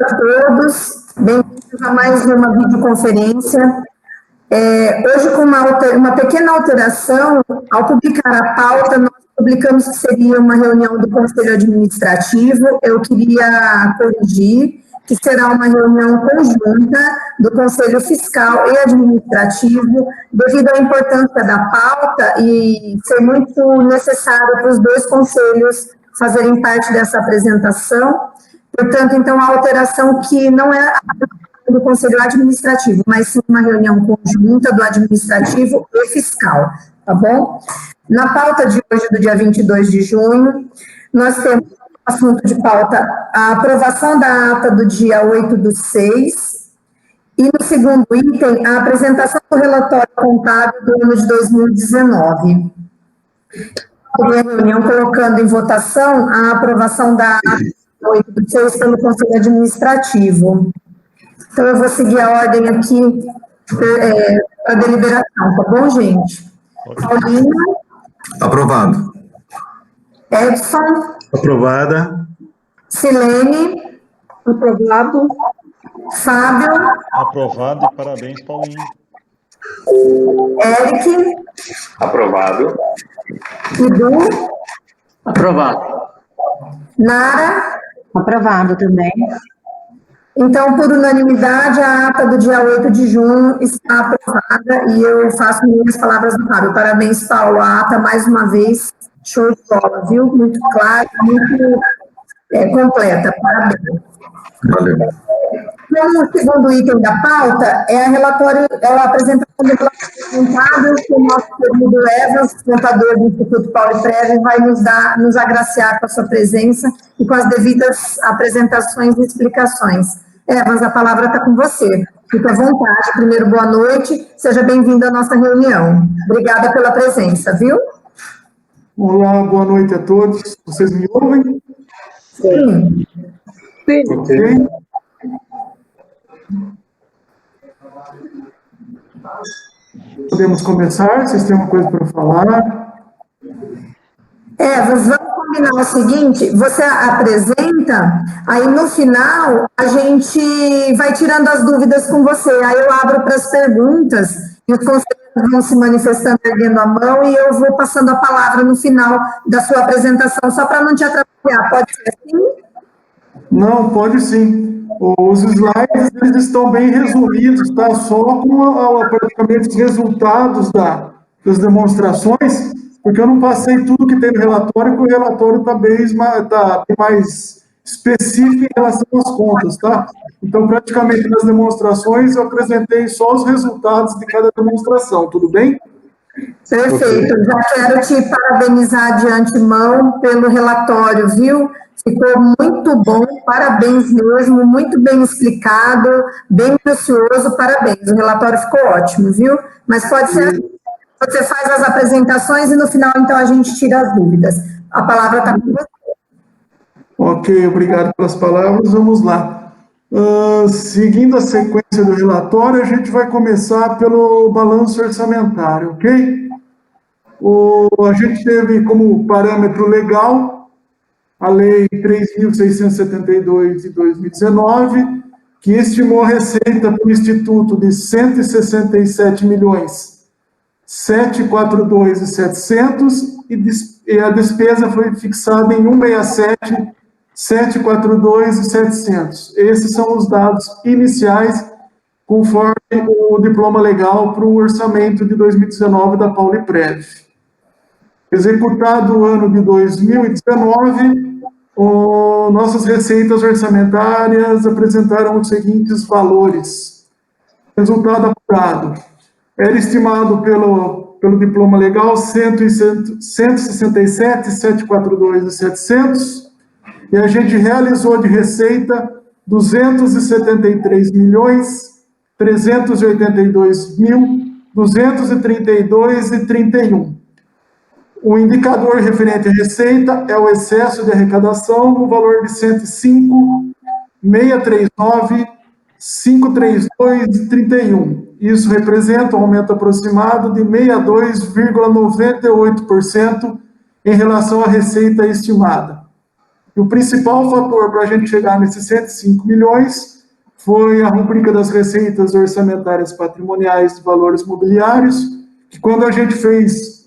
a todos, bem-vindos a mais uma videoconferência. Hoje, com uma pequena alteração, ao publicar a pauta, nós publicamos que seria uma reunião do Conselho Administrativo. Eu queria corrigir que será uma reunião conjunta do Conselho Fiscal e Administrativo, devido à importância da pauta e ser muito necessário para os dois conselhos fazerem parte dessa apresentação. Portanto, então, a alteração que não é do Conselho Administrativo, mas sim uma reunião conjunta do Administrativo e Fiscal, tá bom? Na pauta de hoje, do dia 22 de junho, nós temos assunto de pauta a aprovação da ata do dia 8/6, e no segundo item, a apresentação do relatório contábil do ano de 2019. A reunião colocando em votação a aprovação da ata 8/6 pelo Conselho Administrativo. Então, eu vou seguir a ordem aqui para a deliberação, tá bom, gente? Paulina. Aprovado. Edson. Aprovada. Silene. Aprovado. Fábio. Aprovado e parabéns, Paulinho. Eric. Aprovado. Edu. Aprovado. Nara. Aprovado também. Então, por unanimidade, a ata do dia 8 de junho está aprovada e eu faço minhas palavras do Fábio. Parabéns, Paulo. A ata, mais uma vez, show de bola, viu? Muito clara, muito completa. Parabéns. Valeu. Então, o segundo item da pauta é a apresentação do relatório contábil que o nosso querido Evans, contador do Instituto Paulo Freire, vai nos agraciar com a sua presença e com as devidas apresentações e explicações. Evans, a palavra está com você. Fique à vontade. Primeiro, boa noite. Seja bem-vindo à nossa reunião. Obrigada pela presença, viu? Olá, boa noite a todos. Vocês me ouvem? Sim. Sim. Ok. Podemos começar? Vocês têm uma coisa para falar? Vamos combinar o seguinte, você apresenta, aí no final a gente vai tirando as dúvidas com você, aí eu abro para as perguntas e os conselheiros vão se manifestando, erguendo a mão e eu vou passando a palavra no final da sua apresentação, só para não te atrapalhar, pode ser assim? Não, pode sim. Os slides eles estão bem resumidos, tá? Só com praticamente os resultados das demonstrações, porque eu não passei tudo que tem no relatório, porque o relatório está bem mais específico em relação às contas, tá? Então, praticamente nas demonstrações, eu apresentei só os resultados de cada demonstração, tudo bem? Perfeito, já quero te parabenizar de antemão pelo relatório, viu? Ficou muito bom, parabéns mesmo, muito bem explicado, bem minucioso, parabéns, o relatório ficou ótimo, viu? Mas pode ser assim, você faz as apresentações e no final, então, a gente tira as dúvidas. A palavra está com você. Ok, obrigado pelas palavras, vamos lá. Seguindo a sequência do relatório, a gente vai começar pelo balanço orçamentário, ok? A gente teve como parâmetro legal a Lei 3.672 de 2019, que estimou a receita para o Instituto de 167.742.700 e a despesa foi fixada em 167.742.700. Esses são os dados iniciais, conforme o diploma legal para o orçamento de 2019 da Pauliprev. Executado o ano de 2019, nossas receitas orçamentárias apresentaram os seguintes valores. Resultado apurado. Era estimado pelo diploma legal 167.742.700 e a gente realizou de receita 273.382.232,31. O indicador referente à receita é o excesso de arrecadação no valor de 105.639.532,31. Isso representa um aumento aproximado de 62,98% em relação à receita estimada. E o principal fator para a gente chegar nesses 105 milhões foi a rubrica das receitas orçamentárias patrimoniais de valores mobiliários, que quando a gente fez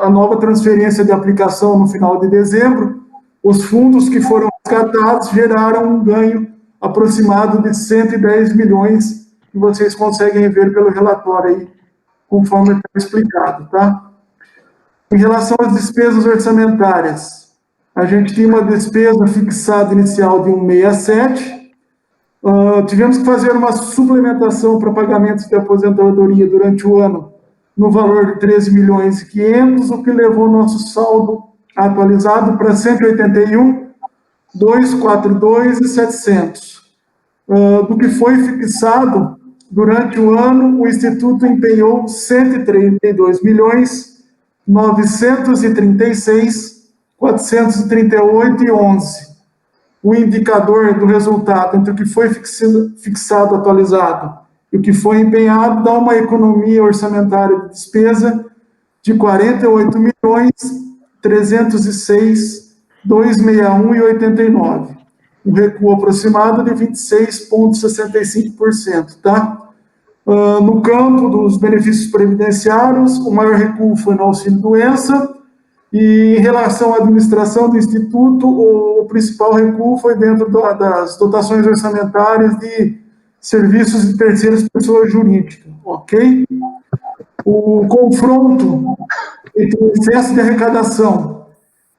a nova transferência de aplicação no final de dezembro, os fundos que foram resgatados geraram um ganho aproximado de 110 milhões, que vocês conseguem ver pelo relatório aí, conforme está explicado, tá? Em relação às despesas orçamentárias, a gente tinha uma despesa fixada inicial de 167, tivemos que fazer uma suplementação para pagamentos de aposentadoria durante o ano, no valor de 13 milhões e 500, o que levou nosso saldo atualizado para 181, 242 e 700. Do que foi fixado durante o ano, o Instituto empenhou 132 milhões, 936, 438 e 11. O indicador do resultado entre o que foi fixado, atualizado, e o que foi empenhado dá uma economia orçamentária de despesa de 48 milhões, 306, 261 e 89. Um recuo aproximado de 26,65%, tá? No campo dos benefícios previdenciários, o maior recuo foi no auxílio-doença, e em relação à administração do Instituto, o principal recuo foi dentro das dotações orçamentárias de serviços de terceiras pessoas jurídicas, ok? O confronto entre o excesso de arrecadação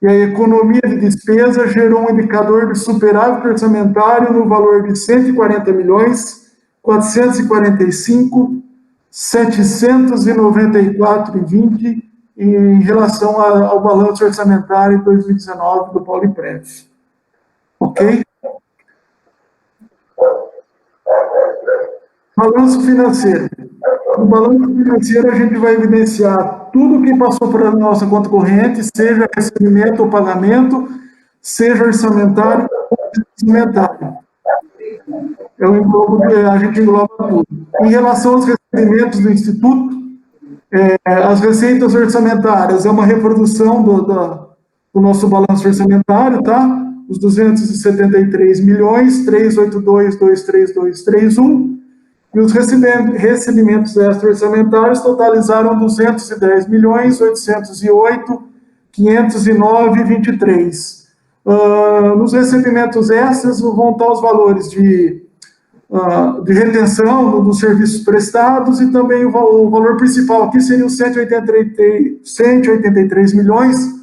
e a economia de despesa gerou um indicador de superávit orçamentário no valor de 140 milhões, 445, 794,20 em relação ao balanço orçamentário de 2019 do Pauliprev. Ok? Balanço financeiro. No balanço financeiro, a gente vai evidenciar tudo que passou por a nossa conta corrente, seja recebimento ou pagamento, seja orçamentário ou orçamentário. A gente engloba tudo. Em relação aos recebimentos do Instituto, as receitas orçamentárias é uma reprodução do nosso balanço orçamentário, tá? Os 273 milhões, 382, 232, 31, e os recebimentos extra-orçamentários totalizaram 210 milhões, 808, 509 e 23. Nos recebimentos extras vão estar os valores de retenção dos serviços prestados e também o valor principal aqui seria os 183 milhões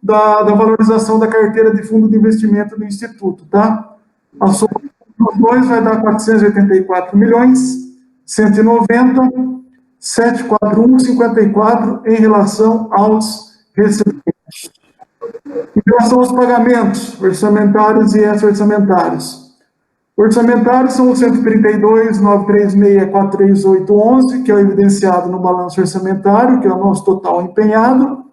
da valorização da carteira de fundo de investimento do Instituto, tá? A soma dos dois vai dar 484 milhões, 190, 741, 54 em relação aos recebimentos. Em relação aos pagamentos orçamentários e extra-orçamentários. Orçamentários são os 132, 936, 438, 11, que é o evidenciado no balanço orçamentário, que é o nosso total empenhado,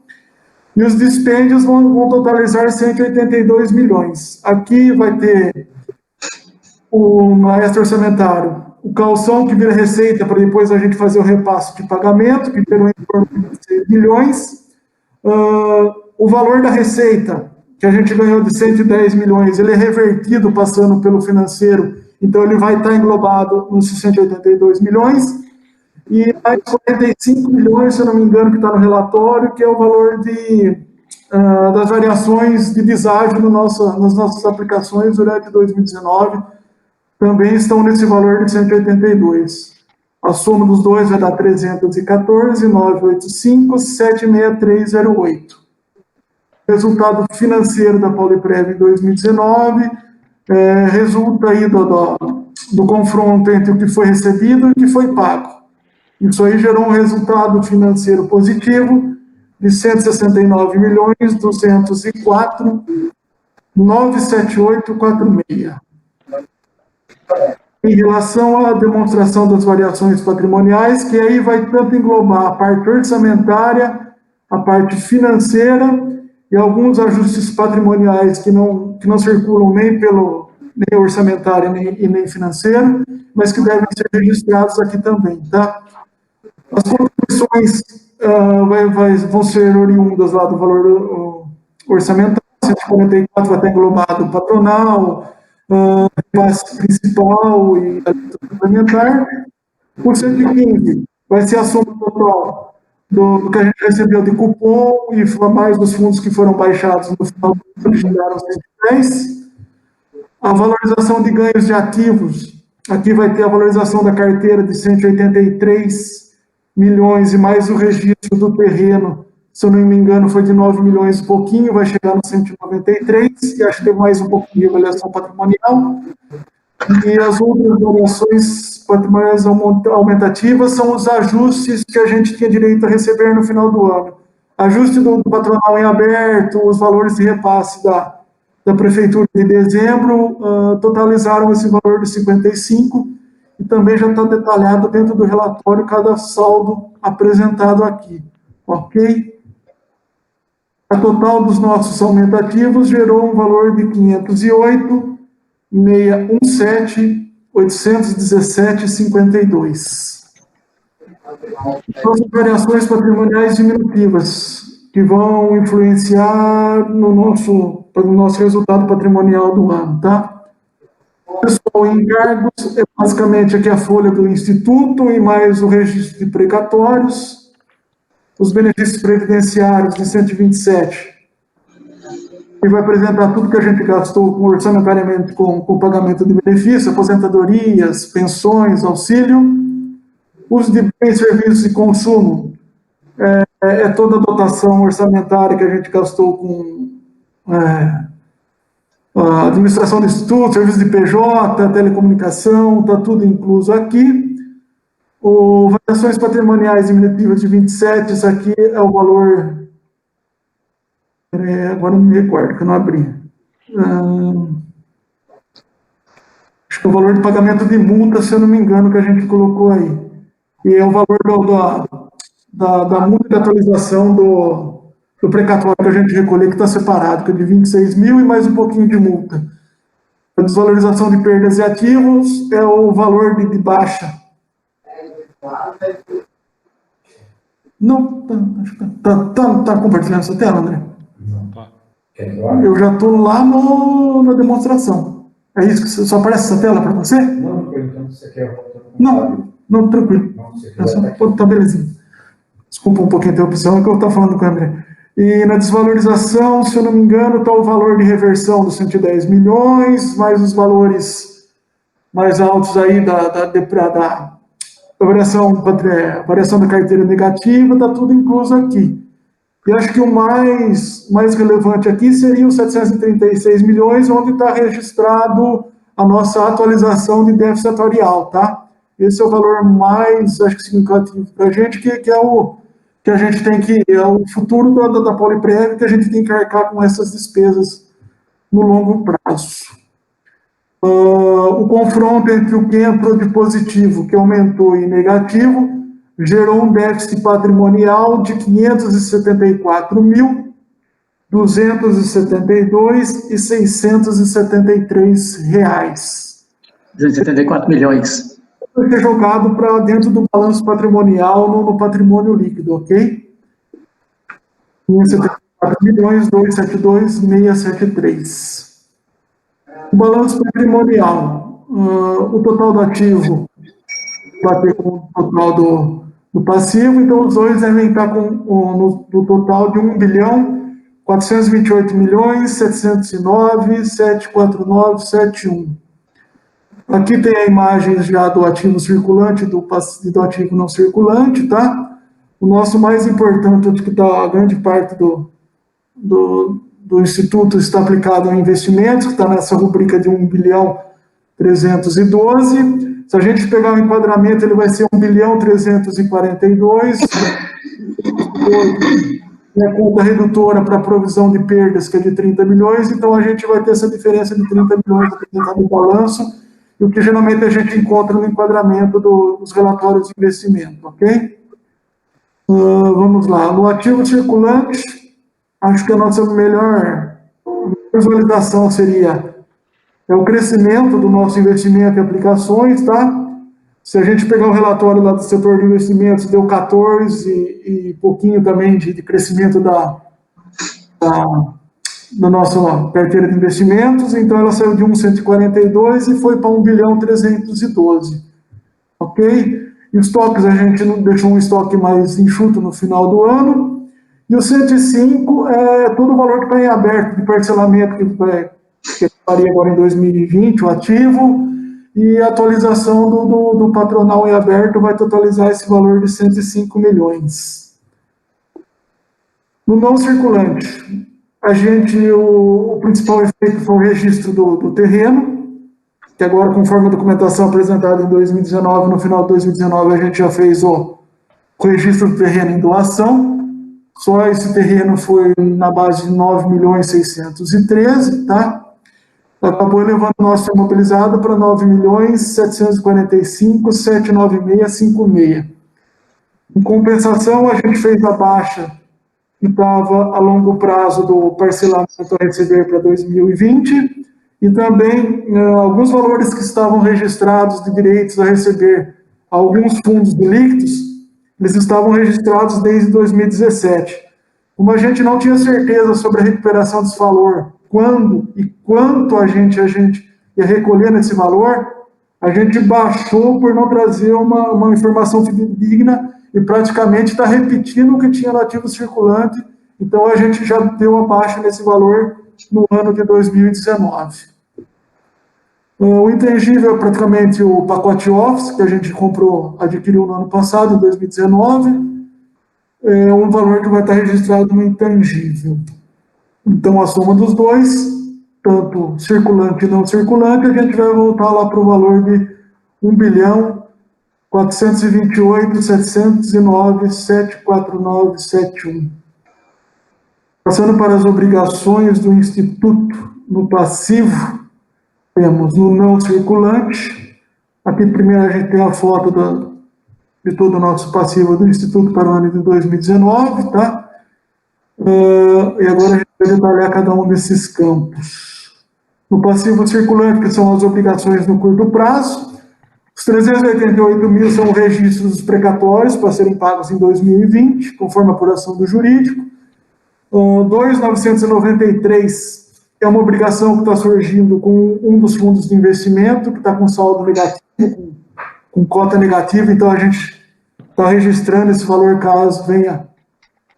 e os dispêndios vão totalizar 182 milhões. Aqui vai ter no extra-orçamentário o calção que vira receita para depois a gente fazer o repasse de pagamento, que gerou em torno de 6 milhões. O valor da receita, que a gente ganhou de 110 milhões, ele é revertido passando pelo financeiro, então ele vai estar englobado nos 182 milhões, e mais 45 milhões, se eu não me engano, que está no relatório, que é o valor das variações de deságio nas nossas aplicações durante 2019, também estão nesse valor de 182. A soma dos dois vai dar 314, 985, 76308. Resultado financeiro da Pauliprev em 2019 resulta aí do confronto entre o que foi recebido e o que foi pago. Isso aí gerou um resultado financeiro positivo de 169 milhões, 204, 97846. Em relação à demonstração das variações patrimoniais, que aí vai tanto englobar a parte orçamentária, a parte financeira e alguns ajustes patrimoniais que não circulam nem orçamentário e nem financeiro, mas que devem ser registrados aqui também, tá? As contribuições vão ser oriundas lá do valor orçamentário, 144 vai estar englobado o patronal, repasse principal e a lista complementar. O 115 vai ser a soma total do que a gente recebeu de cupom e mais dos fundos que foram baixados no final do ano, que chegaram a 110. A valorização de ganhos de ativos, aqui vai ter a valorização da carteira de 183 milhões e mais o registro do terreno, se eu não me engano, foi de 9 milhões e pouquinho, vai chegar no 193, e acho que tem mais um pouquinho de avaliação patrimonial. E as outras variações patrimoniais aumentativas são os ajustes que a gente tinha direito a receber no final do ano. Ajuste do patronal em aberto, os valores de repasse da Prefeitura de dezembro, totalizaram esse valor de 55, e também já está detalhado dentro do relatório cada saldo apresentado aqui. Ok? A total dos nossos aumentativos gerou um valor de 508.617.817,52. Nossas variações patrimoniais diminutivas, que vão influenciar no nosso resultado patrimonial do ano, tá? Pessoal, encargos, é basicamente aqui a folha do Instituto e mais o registro de precatórios. Os benefícios previdenciários de 127, que vai apresentar tudo que a gente gastou com orçamentariamente com pagamento de benefício, aposentadorias, pensões, auxílio. Uso de bens, serviços e consumo, é toda a dotação orçamentária que a gente gastou com a administração do Instituto, serviço de PJ, telecomunicação, está tudo incluso aqui. Variações patrimoniais diminutivas de 27, isso aqui é o valor... agora não me recordo, que eu não abri. Acho que é o valor de pagamento de multa, se eu não me engano, que a gente colocou aí. E é o valor da multa de atualização do precatório que a gente recolheu, que está separado, que é de 26 mil e mais um pouquinho de multa. A desvalorização de perdas e ativos é o valor de baixa. Não, tá compartilhando essa tela, André? Eu já estou lá na demonstração. É isso que só aparece essa tela para você? Não, perguntando se você quer. Não, tranquilo. Tá belezinha. Desculpa um pouquinho a interrupção, é que eu estava falando com o André. E na desvalorização, se eu não me engano, está o valor de reversão dos 110 milhões, mais os valores mais altos aí da variação da carteira negativa, está tudo incluso aqui. E acho que o mais relevante aqui seria os 736 milhões, onde está registrado a nossa atualização de déficit atuarial, tá? Esse é o valor mais, acho que, significativo para a gente, que é o que a gente tem que, é o futuro da Poliprev, que a gente tem que arcar com essas despesas no longo prazo. O confronto entre o que entrou de positivo, que aumentou, e negativo, gerou um déficit patrimonial de 574.272,673 reais. 274 milhões. Vai ser jogado para dentro do balanço patrimonial no patrimônio líquido, ok? 574.272.673. O balanço patrimonial, o total do ativo bater com o total do passivo, então os dois devem estar no total de 1.428.709.749.71. Aqui tem a imagem já do ativo circulante e do ativo não circulante, tá? O nosso mais importante, que está a grande parte do Instituto está aplicado a investimentos, que está nessa rubrica de 1.312. Se a gente pegar o enquadramento, ele vai ser 1.342. E a conta redutora para provisão de perdas, que é de 30 milhões, então a gente vai ter essa diferença de 30 milhões apresentado no balanço, e o que geralmente a gente encontra no enquadramento dos relatórios de investimento, ok? Vamos lá. No ativo circulante, acho que a nossa melhor visualização seria o crescimento do nosso investimento em aplicações, tá? Se a gente pegar o relatório lá do setor de investimentos, deu 14 e pouquinho também de crescimento da nossa carteira de investimentos, então ela saiu de 1,142 e foi para 1,312 bilhão, ok? E os estoques, a gente não deixou um estoque mais enxuto no final do ano, e o 105 é todo o valor que está em aberto de parcelamento que faria agora em 2020, o ativo, e a atualização do patronal em aberto vai totalizar esse valor de 105 milhões. No não circulante, o principal efeito foi o registro do terreno, que agora, conforme a documentação apresentada em 2019, no final de 2019, a gente já fez o registro do terreno em doação. Só esse terreno foi na base de 9.613.000, tá? Acabou levando o nosso imobilizado para 9.745.796.56. Em compensação, a gente fez a baixa que estava a longo prazo do parcelamento a receber para 2020 e também alguns valores que estavam registrados de direitos a receber alguns fundos de líquidos, eles estavam registrados desde 2017. Como a gente não tinha certeza sobre a recuperação desse valor, quando e quanto a gente ia recolher nesse valor, a gente baixou por não trazer uma informação fidedigna e praticamente está repetindo o que tinha no ativo circulante, então a gente já deu a baixa nesse valor no ano de 2019. O intangível é praticamente o pacote Office, que a gente adquiriu no ano passado, em 2019, é um valor que vai estar registrado no intangível. Então, a soma dos dois, tanto circulante e não circulante, a gente vai voltar lá para o valor de 1.428.709.749.71. Passando para as obrigações do Instituto no passivo, temos no não circulante. Aqui primeiro a gente tem a foto de todo o nosso passivo do Instituto para o ano de 2019, tá? E agora a gente vai detalhar cada um desses campos. No passivo circulante, que são as obrigações no curto prazo, os 388 mil são registros dos precatórios para serem pagos em 2020, conforme a apuração do jurídico. 2.993 é uma obrigação que está surgindo com um dos fundos de investimento, que está com saldo negativo, com cota negativa, então a gente está registrando esse valor caso venha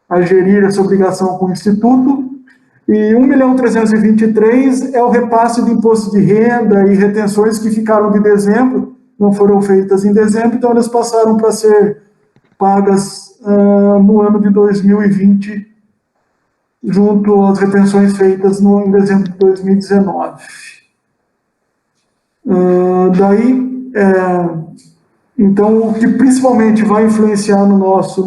a gerir essa obrigação com o Instituto. E 1.323 é o repasse de imposto de renda e retenções que ficaram de dezembro, não foram feitas em dezembro, então elas passaram para ser pagas no ano de 2020, junto às retenções feitas em dezembro de 2019. Então, o que principalmente vai influenciar no nosso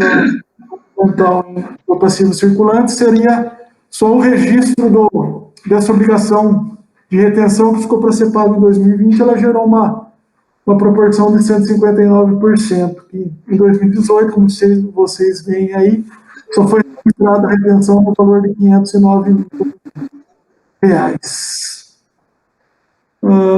passivo circulante seria só o registro dessa obrigação de retenção que ficou para ser pago em 2020, ela gerou uma proporção de 159%, que em 2018, como vocês veem aí, só foi registrada a retenção no valor de R$509 mil.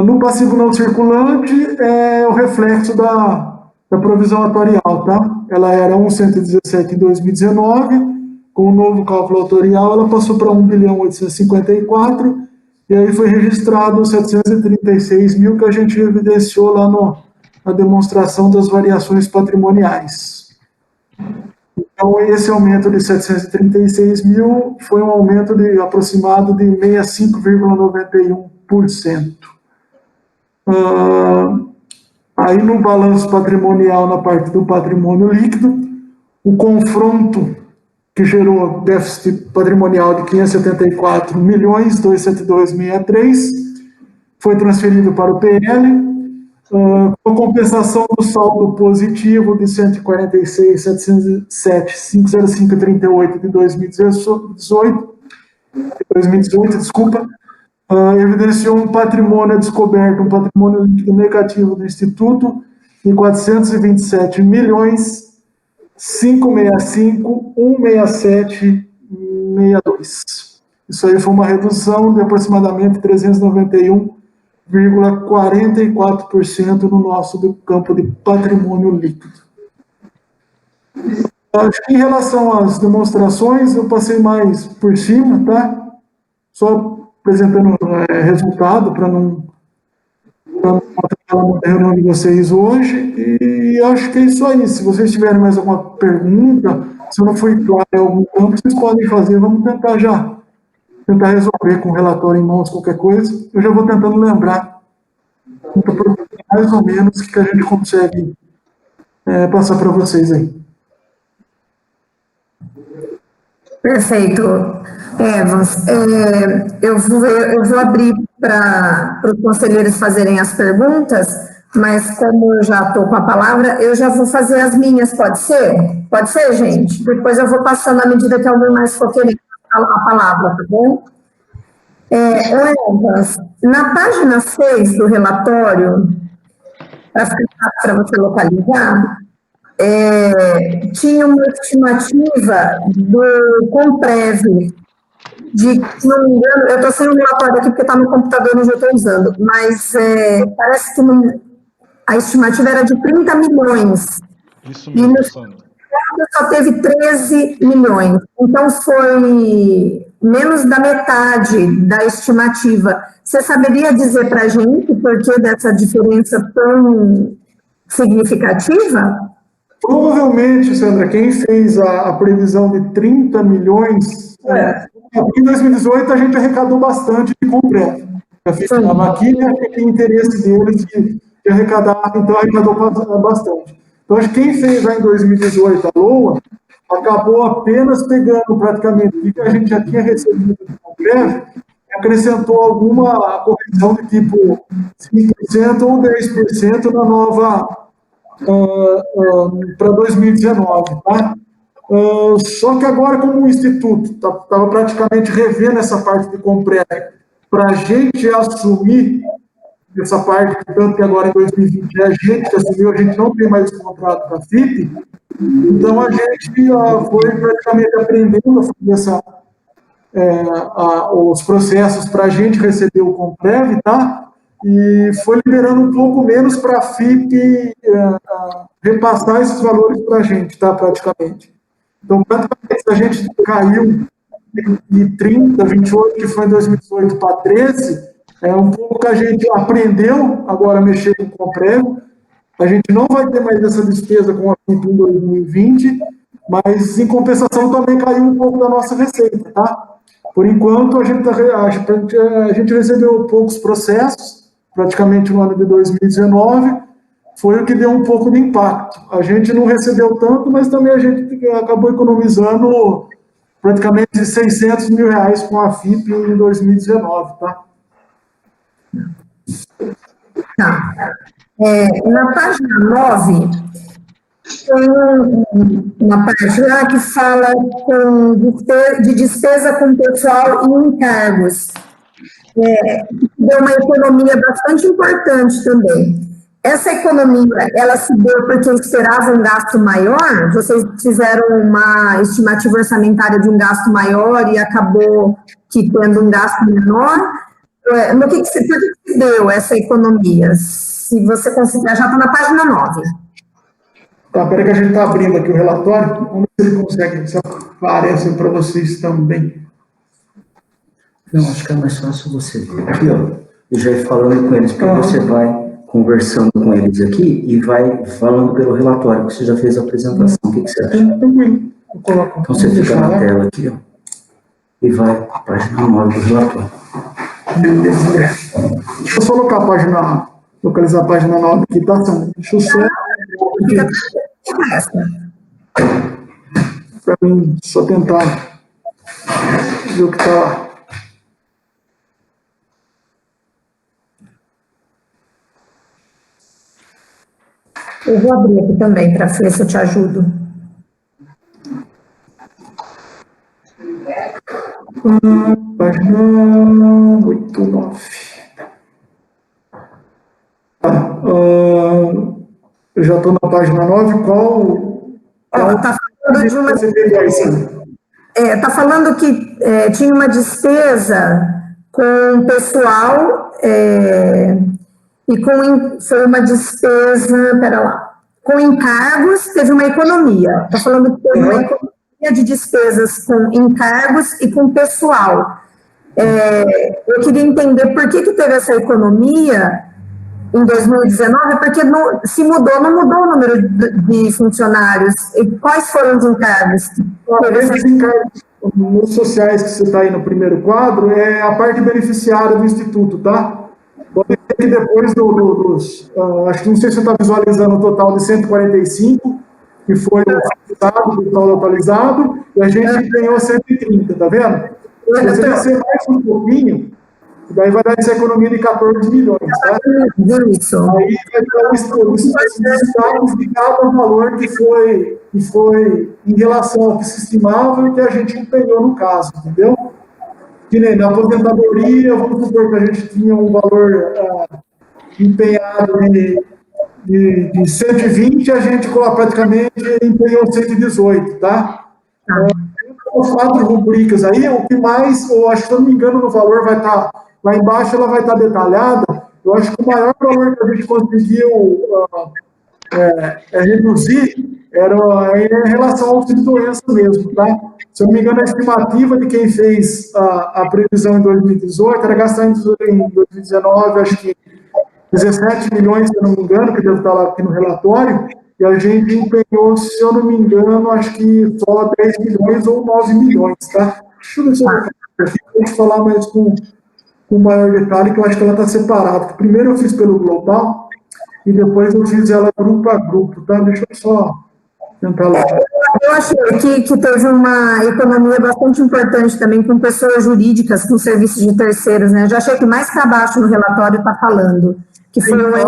No passivo não circulante, é o reflexo da provisão atuarial, tá? Ela era 1.117 em 2019, com o novo cálculo atuarial, ela passou para 1.854, e aí foi registrado 736 mil, que a gente evidenciou lá na demonstração das variações patrimoniais. Então, esse aumento de 736 mil foi um aumento aproximado de 65,91%. Aí, no balanço patrimonial, na parte do patrimônio líquido, o confronto que gerou déficit patrimonial de 574.272.063 foi transferido para o PL, com compensação do saldo positivo de 146.707.505,38 de 2018, evidenciou um patrimônio a descoberto, um patrimônio líquido negativo do Instituto de 427.565.167.62. Isso aí foi uma redução de aproximadamente 391,44% no nosso campo de patrimônio líquido. Acho que em relação às demonstrações, eu passei mais por cima, tá? só apresentando resultado para não atrapalhar a reunião de vocês hoje, e acho que é isso aí. Se vocês tiverem mais alguma pergunta, se eu não fui claro em algum campo, vocês podem fazer, vamos tentar resolver com o relatório em mãos, qualquer coisa. Eu já vou tentando lembrar, mais ou menos, o que a gente consegue passar para vocês aí. Perfeito. Evans, eu vou abrir para os conselheiros fazerem as perguntas, mas como eu já estou com a palavra, eu já vou fazer as minhas, pode ser? Pode ser, gente? Depois eu vou passando à medida que alguém mais for querendo falar a palavra, tá bom? Evans, na página 6 do relatório, para você localizar, tinha uma estimativa do Comprev, se não me engano, eu estou sem o relatório aqui porque está no computador onde eu estou usando, mas parece que a estimativa era de 30 milhões. Isso mesmo, Sandra. Só teve 13 milhões, então foi menos da metade da estimativa. Você saberia dizer para a gente por que dessa diferença tão significativa? Provavelmente, Sandra, quem fez a previsão de 30 milhões, em 2018 a gente arrecadou bastante de Comprev. A maquilha tem interesse deles de arrecadar, então arrecadou bastante. Então, acho que quem fez lá em 2018 a LOA acabou apenas pegando praticamente o que a gente já tinha recebido de Comprev, acrescentou alguma correção de tipo 5% ou 10% na nova para 2019, tá? Só que agora, como o Instituto estava praticamente revendo essa parte de Comprev para a gente assumir essa parte, tanto que agora em 2020 é a gente que assumiu, a gente não tem mais contrato com a FIP, então a gente foi praticamente aprendendo a fazer os processos para a gente receber o Comprev, tá? E foi liberando um pouco menos para a FIP repassar esses valores para a gente, tá? Praticamente. Então, praticamente, a gente caiu de 30, 28, que foi em 2018, para 13, um pouco que a gente aprendeu agora a mexer com o Comprev. A gente não vai ter mais essa despesa com a FIP em 2020, mas, em compensação, também caiu um pouco da nossa receita, tá? Por enquanto, a gente recebeu poucos processos, praticamente no ano de 2019, foi o que deu um pouco de impacto. A gente não recebeu tanto, mas também a gente acabou economizando praticamente R$600 mil com a FIP em 2019, tá? Tá. Na página 9, tem uma parte lá que fala de despesa com pessoal e encargos. Deu uma economia bastante importante também. Essa economia, ela se deu porque esperavam um gasto maior? Vocês fizeram uma estimativa orçamentária de um gasto maior e acabou que tendo um gasto menor? Por que se deu essa economia? Se você considerar, já está na página 9. Tá, peraí que a gente está abrindo aqui o relatório, vamos ver se ele consegue, se aparece para vocês também. Não, acho que é mais fácil você ver aqui, ó, e já ir falando com eles, porque você vai conversando com eles aqui e vai falando pelo relatório, que você já fez a apresentação. O que você acha? Então você fica na tela aqui, ó, e vai para a página 9 do relatório. Beleza. Deixa eu só localizar a página 9 aqui, tá? Deixa eu só... Para mim, só tentar ver o que está... Eu vou abrir aqui também para ver se eu te ajudo. Página 8, 9. Eu já estou na página 9. Qual Está falando de uma... Está falando que tinha uma despesa com pessoal e foi uma despesa, com encargos, teve uma economia. Está falando que teve uma economia de despesas com encargos e com pessoal. Eu queria entender por que teve essa economia em 2019, porque não mudou o número de funcionários. E quais foram os encargos? Esses encargos nos sociais que você está aí no primeiro quadro é a parte beneficiária do Instituto, tá? Pode ver que depois acho que não sei se você está visualizando o total de 145, que foi o total atualizado, e a gente ganhou 130, tá vendo? Se você descer mais um pouquinho, daí vai dar essa economia de 14 milhões, tá? Isso. Aí vai dar os destaques de cada valor que foi em relação ao que se estimava e que a gente empenhou no caso, entendeu? Que nem na aposentadoria, vamos supor que a gente tinha um valor empenhado de 120, a gente praticamente empenhou 118, tá? Os 4 rubricas aí, o que mais, eu acho que, se eu não me engano, no valor vai estar, lá embaixo ela vai estar detalhada, eu acho que o maior valor que a gente conseguiu reduzir era em relação ao auxílio doença mesmo, tá? Se eu não me engano, a estimativa de quem fez a previsão em 2018 era gastar em 2019, acho que 17 milhões, se eu não me engano, que deve estar lá aqui no relatório, e a gente empenhou, se eu não me engano, acho que só 10 milhões ou 9 milhões, tá? Deixa eu ver se eu vou te falar mais com maior detalhe, que eu acho que ela está separada. Primeiro eu fiz pelo global, e depois eu fiz ela grupo a grupo, tá? Deixa eu só tentar lá. Eu achei que teve uma economia bastante importante também com pessoas jurídicas, com serviços de terceiros, né? Eu já achei que mais para baixo no relatório está falando, que foi uma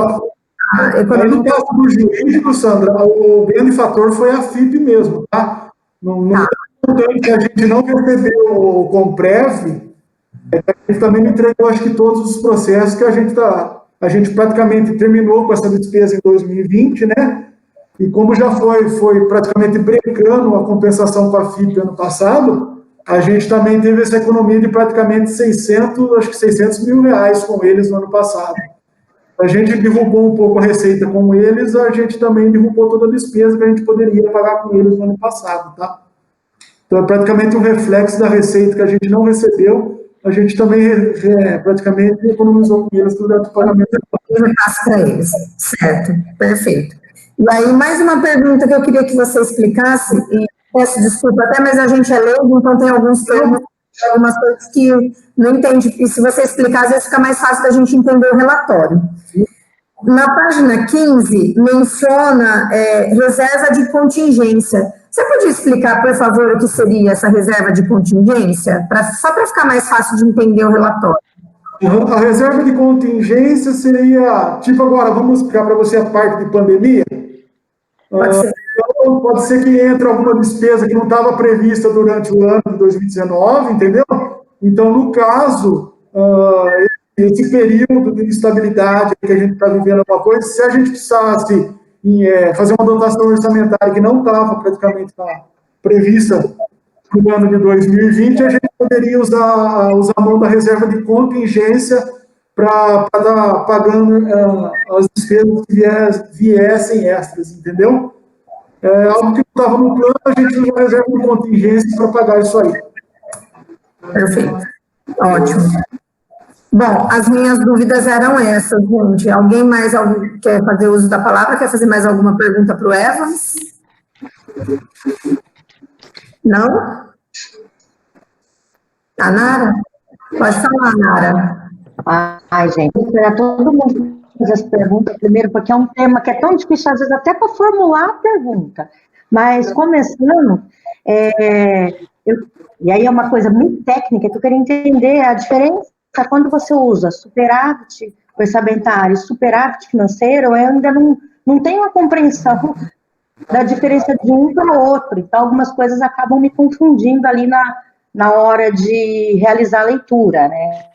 economia... No caso do jurídico, Sandra, o grande fator foi a FIP mesmo, tá? Que a gente não recebeu o Comprev, a gente também entregou, acho que todos os processos que a gente praticamente terminou com essa despesa em 2020, né? E como já foi praticamente brecando a compensação com a FIP ano passado, a gente também teve essa economia de praticamente 600 mil reais com eles no ano passado. A gente derrubou um pouco a receita com eles, a gente também derrubou toda a despesa que a gente poderia pagar com eles no ano passado, tá? Então é praticamente um reflexo da receita que a gente não recebeu, a gente também praticamente economizou com eles todo o pagamento. Eu passo para eles, certo, perfeito. E aí, mais uma pergunta que eu queria que você explicasse, e peço desculpa até, mas a gente é leigo, então tem alguns termos, algumas coisas que não entende, e se você explicar, às vezes fica mais fácil da gente entender o relatório. Na página 15, menciona reserva de contingência. Você podia explicar, por favor, o que seria essa reserva de contingência? Só para ficar mais fácil de entender o relatório. A reserva de contingência seria, tipo agora, vamos explicar para você a parte de pandemia? Pode ser que entre alguma despesa que não estava prevista durante o ano de 2019, entendeu? Então, no caso, esse período de instabilidade que a gente está vivendo alguma coisa, se a gente precisasse fazer uma dotação orçamentária que não estava praticamente prevista no ano de 2020, a gente poderia usar a mão da reserva de contingência para estar pagando as despesas que viessem extras, entendeu? Algo que não estava no plano, a gente usa a reserva de contingência para pagar isso aí. Perfeito. Ótimo. Bom, as minhas dúvidas eram essas, gente. Alguém mais quer fazer uso da palavra? Quer fazer mais alguma pergunta para o Evans? Não? A Nara? Pode falar, Nara. Ai, gente, esperar todo mundo fazer as perguntas primeiro, porque é um tema que é tão difícil, às vezes, até para formular a pergunta. Mas, começando, e aí é uma coisa muito técnica que eu queria entender a diferença quando você usa superávit orçamentário e superávit financeiro, eu ainda não tenho a compreensão da diferença de um para o outro. Então, algumas coisas acabam me confundindo ali na hora de realizar a leitura, né?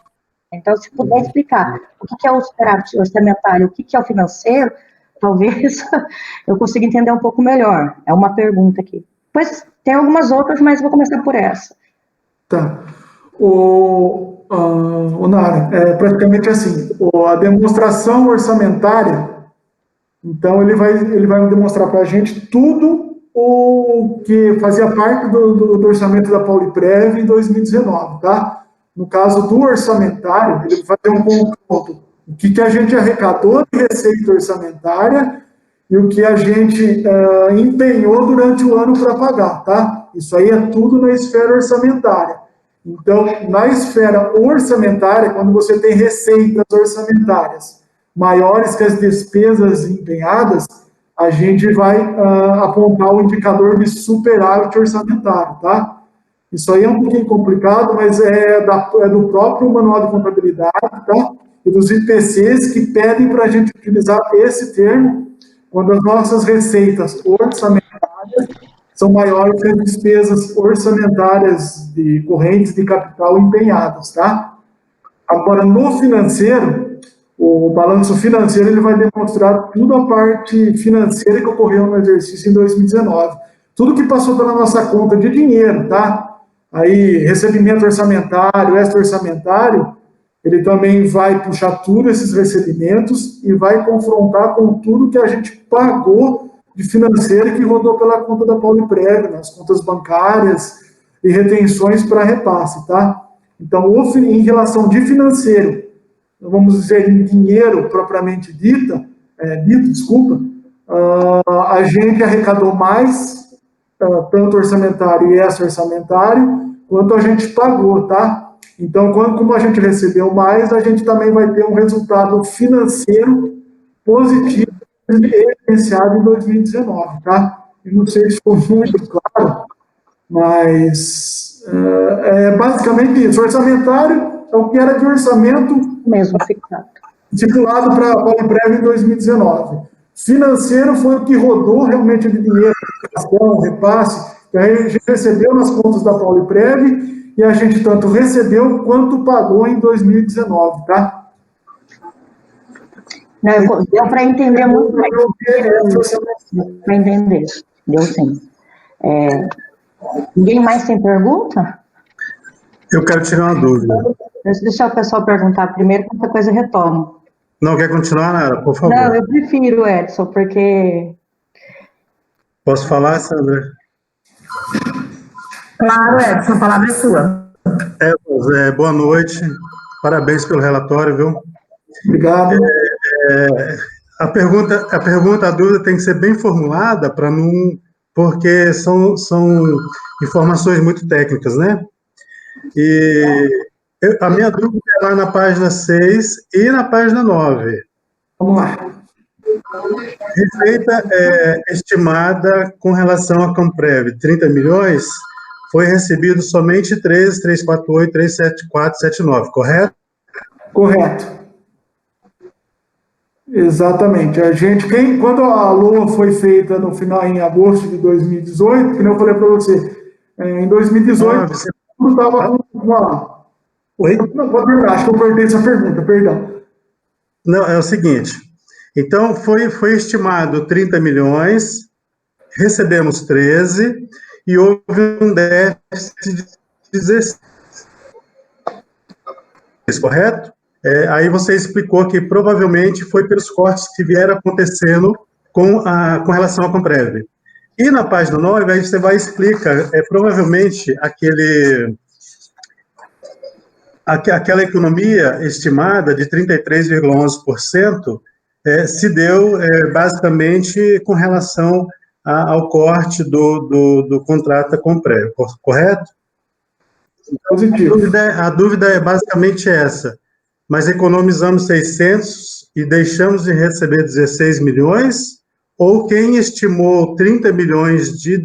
Então, se puder explicar o que é o superávit orçamentário, o que é o financeiro, talvez eu consiga entender um pouco melhor. É uma pergunta aqui. Depois tem algumas outras, mas vou começar por essa. Tá. Nara, praticamente assim, a demonstração orçamentária, então ele vai demonstrar para a gente tudo o que fazia parte do orçamento da Pauliprev em 2019, tá? no caso do orçamentário, ele vai fazer um confronto. O que a gente arrecadou de receita orçamentária e o que a gente empenhou durante o ano para pagar, tá? Isso aí é tudo na esfera orçamentária. Então, na esfera orçamentária, quando você tem receitas orçamentárias maiores que as despesas empenhadas, a gente vai apontar o indicador de superávit orçamentário, tá? Isso aí é um pouquinho complicado, mas é do próprio manual de contabilidade, tá? E dos IPCs que pedem para a gente utilizar esse termo quando as nossas receitas orçamentárias são maiores que as despesas orçamentárias de correntes de capital empenhadas, tá? Agora, no financeiro, o balanço financeiro ele vai demonstrar tudo a parte financeira que ocorreu no exercício em 2019. Tudo que passou pela nossa conta de dinheiro, tá? Aí, recebimento orçamentário, extra-orçamentário, ele também vai puxar tudo esses recebimentos e vai confrontar com tudo que a gente pagou de financeiro que rodou pela conta da Pauliprev, nas contas bancárias e retenções para repasse, tá? Então, em relação de financeiro, vamos dizer, em dinheiro propriamente dito, a gente arrecadou mais, tanto orçamentário e extra-orçamentário, quanto a gente pagou, tá? Então, como a gente recebeu mais, a gente também vai ter um resultado financeiro positivo evidenciado em 2019, tá? Eu não sei se ficou muito claro, mas é basicamente isso. Orçamentário é o que era de orçamento Mesmo fixado. estipulado para a Pauliprev em 2019. Financeiro foi o que rodou realmente de dinheiro, repasse, que a gente recebeu nas contas da Pauliprev e a gente tanto recebeu quanto pagou em 2019, tá? Não, deu para entender muito bem. Para entender. Deu sim. Ninguém mais tem pergunta? Eu quero tirar uma dúvida. Deixa o pessoal perguntar primeiro, qualquer coisa retorno. Não quer continuar, Nara? Por favor. Não, eu prefiro, Edson, porque... Posso falar, Sandra? Claro, Edson, a palavra é sua. Boa noite. Parabéns pelo relatório, viu? Obrigado. A dúvida tem que ser bem formulada para não... porque são informações muito técnicas, né? A minha dúvida é lá na página 6 e na página 9. Vamos lá. Receita estimada com relação à Comprev, 30 milhões, foi recebido somente 13, 348, 374, 79, correto? Correto. Exatamente. Quando a LOA foi feita no final, em agosto de 2018, como eu falei para você, em 2018, tudo estava com uma... Oi? Não, pode perguntar, acho que eu perdi essa pergunta, perdão. Não, é o seguinte, então foi estimado 30 milhões, recebemos 13 e houve um déficit de 16, correto? Aí você explicou que provavelmente foi pelos cortes que vieram acontecendo com relação à Comprev. E na página 9, aí você vai explicar, provavelmente aquela economia estimada de 33,11% se deu basicamente com relação ao corte do contrato da Comprev, correto? Positivo. A dúvida é basicamente essa. Mas economizamos 600 e deixamos de receber 16 milhões? Ou quem estimou 30 milhões de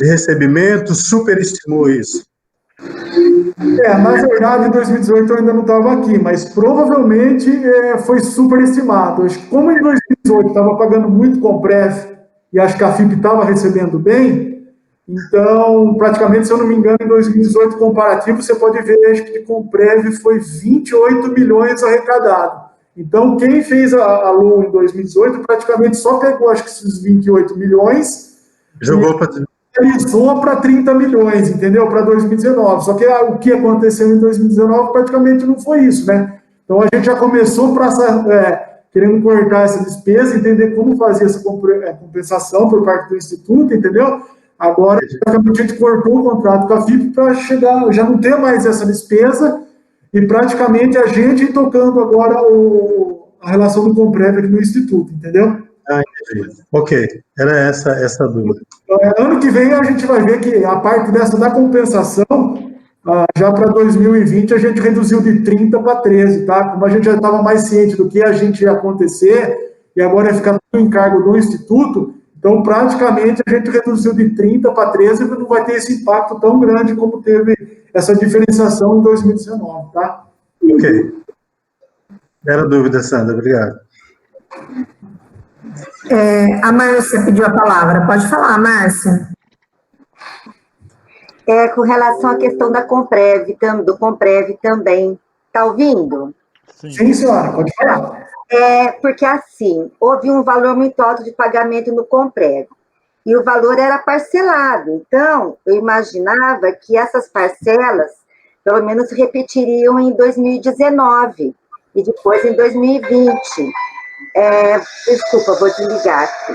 recebimento superestimou isso? Na verdade, em 2018 eu ainda não estava aqui, mas provavelmente foi superestimado. Como em 2018 estava pagando muito Comprev e acho que a FIP estava recebendo bem, então, praticamente, se eu não me engano, em 2018, comparativo, você pode ver, acho que de Comprev foi 28 milhões arrecadado. Então, quem fez a LOA em 2018, praticamente só pegou, acho que esses 28 milhões... Jogou para... Realizou para 30 milhões, entendeu? Para 2019. Só que o que aconteceu em 2019 praticamente não foi isso, né? Então, a gente já começou querendo cortar essa despesa, entender como fazer essa compensação por parte do Instituto, entendeu? Agora, praticamente, a gente cortou o contrato com a FIP para chegar, já não ter mais essa despesa e praticamente a gente tocando agora a relação do Comprev aqui no Instituto, entendeu? Ah, entendi. Ok, era essa a dúvida. Ano que vem a gente vai ver que a parte dessa da compensação, já para 2020 a gente reduziu de 30 para 13, tá? Como a gente já estava mais ciente do que a gente ia acontecer e agora ia ficar tudo em cargo do Instituto, então praticamente a gente reduziu de 30 para 13 e não vai ter esse impacto tão grande como teve essa diferenciação em 2019, tá? Ok. Era dúvida, Sandra, obrigado. A Márcia pediu a palavra. Pode falar, Márcia. Com relação à questão da Comprev, do Comprev também. Está ouvindo? Sim, senhora, pode falar. Porque assim, houve um valor muito alto de pagamento no Comprev. E o valor era parcelado. Então, eu imaginava que essas parcelas, pelo menos, repetiriam em 2019 e depois em 2020. Desculpa, vou desligar aqui.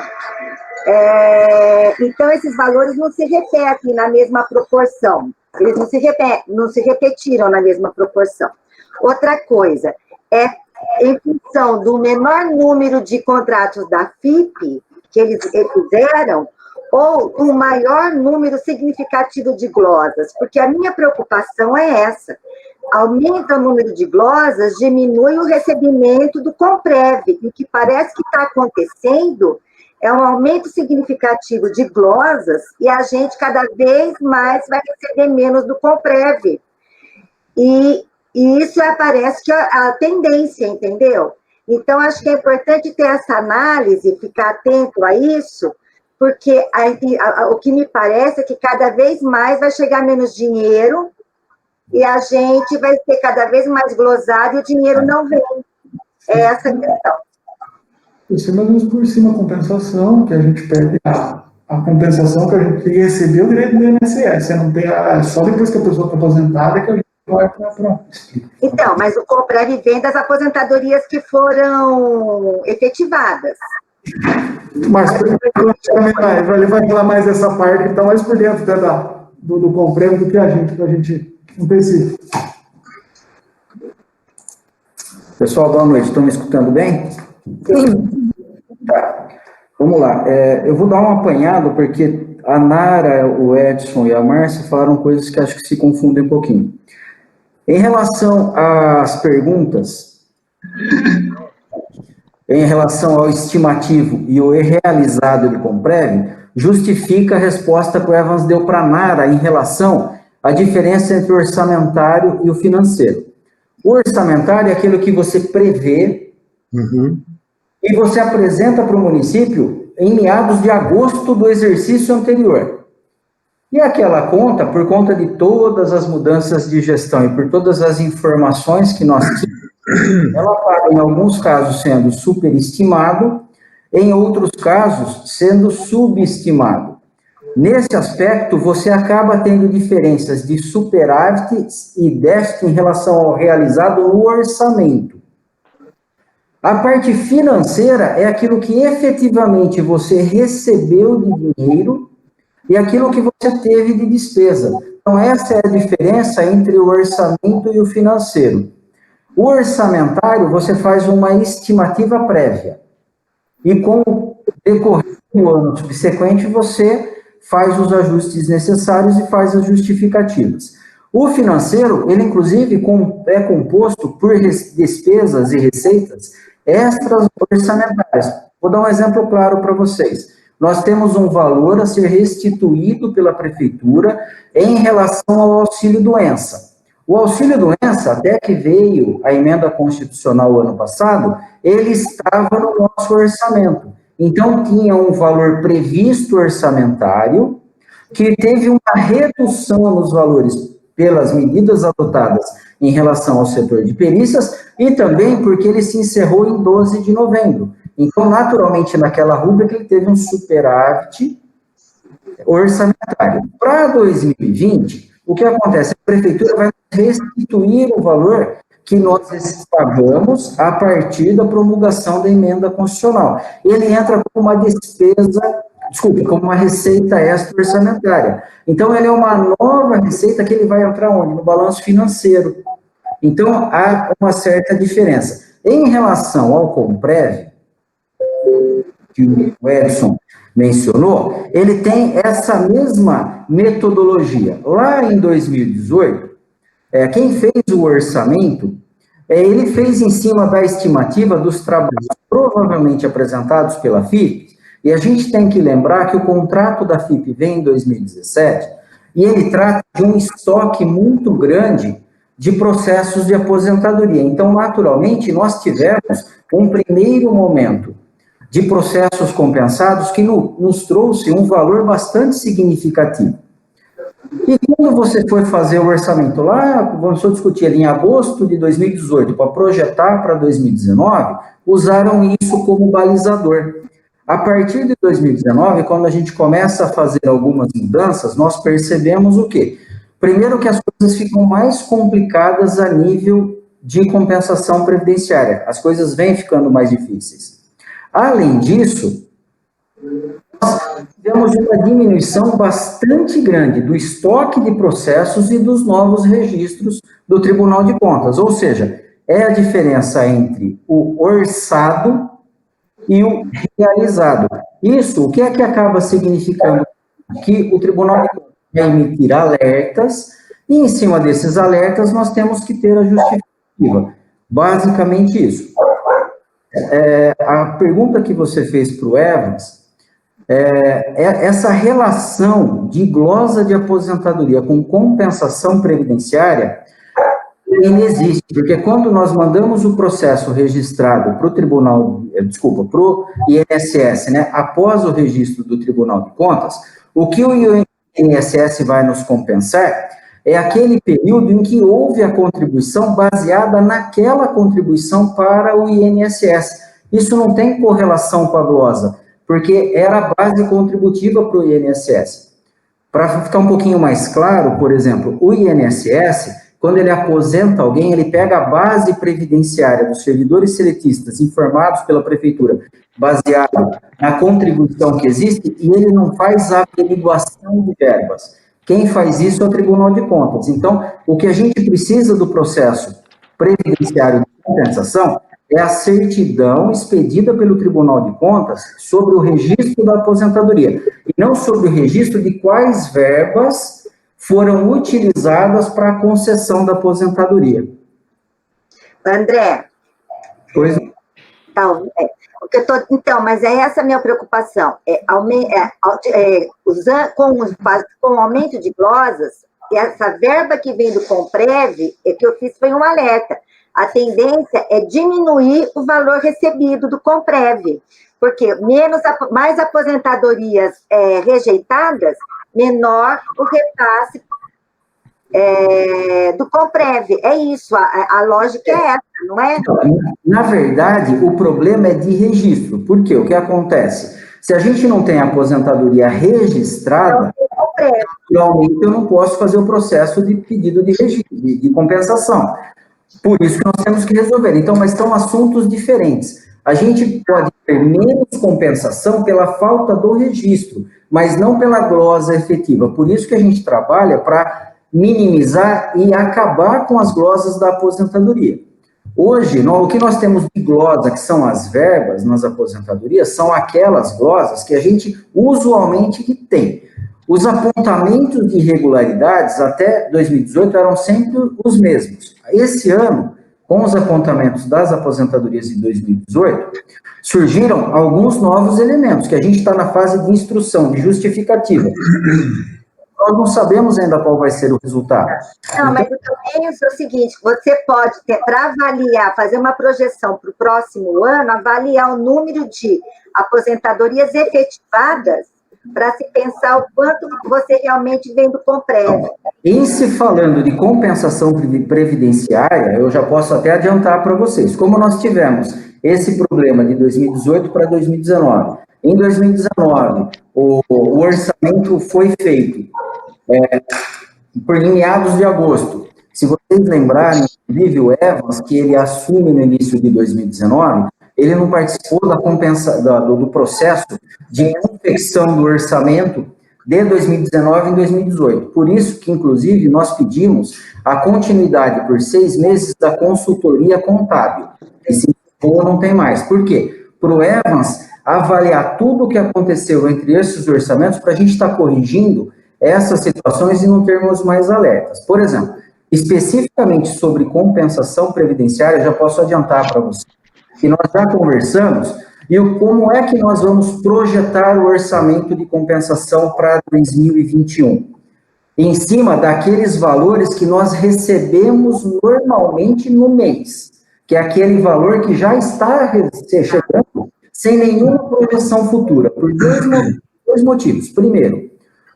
Então, esses valores não se repetem na mesma proporção. Eles não se repetiram na mesma proporção. Outra coisa, em função do menor número de contratos da FIP que eles fizeram, ou um maior número significativo de glosas, porque a minha preocupação é essa. Aumenta o número de glosas, diminui o recebimento do Comprev, e o que parece que está acontecendo é um aumento significativo de glosas, e a gente cada vez mais vai receber menos do Comprev. E isso parece que é a tendência, entendeu? Então, acho que é importante ter essa análise, ficar atento a isso, porque o que me parece é que cada vez mais vai chegar menos dinheiro e a gente vai ter cada vez mais glosado e o dinheiro não vem. É essa a questão. Por cima a compensação, que a gente perde a compensação que a gente recebeu direito do INSS. Você não tem só depois que a pessoa está aposentada que a gente vai para. Então, mas o Comprev vem das aposentadorias que foram efetivadas. Mas ele vai falar mais dessa parte que está mais por dentro do Comprev do que a gente não precisa. Pessoal, boa noite. Estão me escutando bem? Sim. Tá. Vamos lá. Eu vou dar um apanhado, porque a Nara, o Edson e a Márcia falaram coisas que acho que se confundem um pouquinho. Em relação às perguntas, em relação ao estimativo e o realizado de Comprev, justifica a resposta que o Evans deu para a Nara em relação à diferença entre o orçamentário e o financeiro. O orçamentário é aquilo que você prevê e você apresenta para o município em meados de agosto do exercício anterior. E aquela conta, por conta de todas as mudanças de gestão e por todas as informações que nós tínhamos, ela acaba, em alguns casos, sendo superestimado, em outros casos, sendo subestimado. Nesse aspecto, você acaba tendo diferenças de superávit e déficit em relação ao realizado no orçamento. A parte financeira é aquilo que efetivamente você recebeu de dinheiro e aquilo que você teve de despesa. Então, essa é a diferença entre o orçamento e o financeiro. O orçamentário, você faz uma estimativa prévia. E com o decorrer do ano subsequente, você faz os ajustes necessários e faz as justificativas. O financeiro, ele inclusive é composto por despesas e receitas extras orçamentárias. Vou dar um exemplo claro para vocês. Nós temos um valor a ser restituído pela prefeitura em relação ao auxílio-doença. O auxílio-doença, até que veio a emenda constitucional ano passado, ele estava no nosso orçamento. Então, tinha um valor previsto orçamentário, que teve uma redução nos valores pelas medidas adotadas em relação ao setor de perícias, e também porque ele se encerrou em 12 de novembro. Então, naturalmente, naquela rúbrica, ele teve um superávit orçamentário. Para 2020, o que acontece? A prefeitura vai restituir o valor que nós pagamos a partir da promulgação da emenda constitucional. Ele entra como uma despesa como uma receita extra-orçamentária. Então, ele é uma nova receita que ele vai entrar onde? No balanço financeiro. Então, há uma certa diferença. Em relação ao Comprev, que o Edson mencionou, ele tem essa mesma metodologia. Lá em 2018, quem fez o orçamento, ele fez em cima da estimativa dos trabalhos provavelmente apresentados pela FIP, e a gente tem que lembrar que o contrato da FIP vem em 2017, e ele trata de um estoque muito grande de processos de aposentadoria. Então, naturalmente, nós tivemos um primeiro momento de processos compensados que nos trouxe um valor bastante significativo. E quando você foi fazer o orçamento lá, vamos discutir ali em agosto de 2018, para projetar para 2019, usaram isso como balizador. A partir de 2019, quando a gente começa a fazer algumas mudanças, nós percebemos o quê? Primeiro que as coisas ficam mais complicadas a nível de compensação previdenciária. As coisas vêm ficando mais difíceis. Além disso, nós tivemos uma diminuição bastante grande do estoque de processos e dos novos registros do Tribunal de Contas. Ou seja, é a diferença entre o orçado e o realizado. Isso, o que é que acaba significando? Que o Tribunal de Contas vai emitir alertas, e em cima desses alertas nós temos que ter a justificativa. Basicamente isso. A pergunta que você fez para o Evans, essa relação de glosa de aposentadoria com compensação previdenciária, inexiste, porque quando nós mandamos o processo registrado para o Tribunal, para o INSS, né, após o registro do Tribunal de Contas, o que o INSS vai nos compensar é aquele período em que houve a contribuição baseada naquela contribuição para o INSS. Isso não tem correlação com a glosa, porque era a base contributiva para o INSS. Para ficar um pouquinho mais claro, por exemplo, o INSS, quando ele aposenta alguém, ele pega a base previdenciária dos servidores seletistas informados pela prefeitura, baseado na contribuição que existe, e ele não faz a averiguação de verbas. Quem faz isso é o Tribunal de Contas. Então, o que a gente precisa do processo previdenciário de compensação é a certidão expedida pelo Tribunal de Contas sobre o registro da aposentadoria, e não sobre o registro de quais verbas foram utilizadas para a concessão da aposentadoria. André. Pois. Então, mas é essa a minha preocupação. Com o aumento de glosas, essa verba que vem do Comprev, que eu fiz foi um alerta. A tendência é diminuir o valor recebido do Comprev, porque mais aposentadorias rejeitadas, menor o repasse do Comprev. É isso, a lógica é essa, não é? Na verdade, o problema é de registro. Por quê? O que acontece? Se a gente não tem aposentadoria registrada, naturalmente eu não posso fazer o processo de pedido de registro, de compensação. Por isso que nós temos que resolver. Então, mas são assuntos diferentes. A gente pode ter menos compensação pela falta do registro, mas não pela glosa efetiva. Por isso que a gente trabalha para minimizar e acabar com as glosas da aposentadoria. Hoje, o que nós temos de glosa, que são as verbas nas aposentadorias, são aquelas glosas que a gente usualmente tem. Os apontamentos de irregularidades até 2018 eram sempre os mesmos. Esse ano, com os apontamentos das aposentadorias de 2018, surgiram alguns novos elementos, que a gente está na fase de instrução, de justificativa. Nós não sabemos ainda qual vai ser o resultado. Não, mas eu penso o seguinte, você pode, para avaliar, fazer uma projeção para o próximo ano, avaliar o número de aposentadorias efetivadas, para se pensar o quanto você realmente vem do Comprev. Em se falando de compensação previdenciária, eu já posso até adiantar para vocês, como nós tivemos esse problema de 2018 para 2019. Em 2019, o orçamento foi feito em meados de agosto. Se vocês lembrarem, inclusive o Evans, que ele assume no início de 2019, ele não participou do processo de confecção do orçamento de 2019 em 2018. Por isso que, inclusive, nós pedimos a continuidade por 6 meses da consultoria contábil. E se for, não tem mais. Por quê? Para o Evans avaliar tudo o que aconteceu entre esses orçamentos para a gente estar corrigindo essas situações e não termos mais alertas. Por exemplo, especificamente sobre compensação previdenciária, já posso adiantar para você que nós já conversamos e como é que nós vamos projetar o orçamento de compensação para 2021. Em cima daqueles valores que nós recebemos normalmente no mês, que é aquele valor que já está chegando sem nenhuma projeção futura, por dois motivos. Primeiro,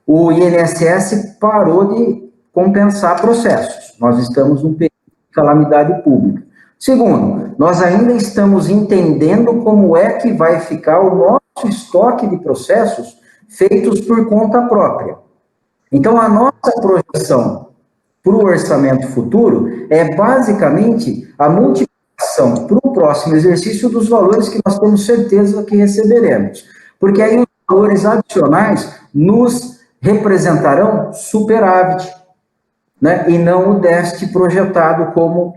o INSS parou de compensar processos. Nós estamos num período de calamidade pública. Segundo, nós ainda estamos entendendo como é que vai ficar o nosso estoque de processos feitos por conta própria. Então, a nossa projeção para o orçamento futuro é basicamente a multiplicação para o próximo exercício dos valores que nós temos certeza que receberemos. Porque aí os valores adicionais nos representarão superávit, né? E não o déficit projetado, como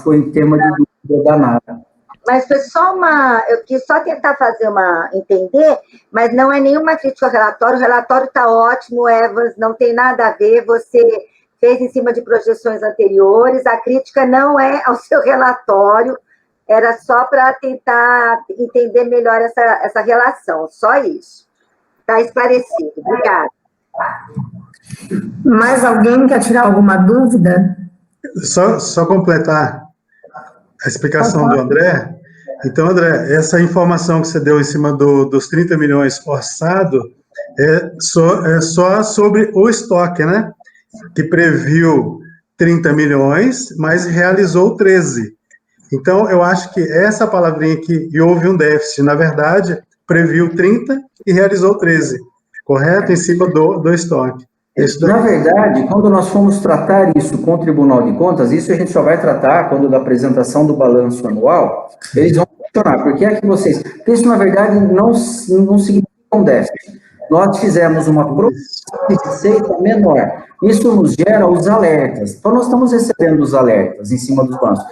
foi o tema de dúvida da Nara. Mas foi só eu quis só tentar entender, mas não é nenhuma crítica ao relatório, o relatório está ótimo, Evans, não tem nada a ver, você fez em cima de projeções anteriores, a crítica não é ao seu relatório, era só para tentar entender melhor essa relação, só isso. Está esclarecido, obrigada. Mais alguém quer tirar alguma dúvida? Só completar a explicação do André. Então, André, essa informação que você deu em cima dos 30 milhões orçado é só sobre o estoque, né? Que previu 30 milhões, mas realizou 13. Então, eu acho que essa palavrinha aqui, e houve um déficit, na verdade, previu 30 e realizou 13, correto? Em cima do estoque. Na verdade, quando nós fomos tratar isso com o Tribunal de Contas, isso a gente só vai tratar quando da apresentação do balanço anual, eles vão questionar, por que é que vocês... Porque isso, na verdade, não significa um déficit. Nós fizemos uma projeção de receita menor. Isso nos gera os alertas. Então, nós estamos recebendo os alertas em cima dos bancos.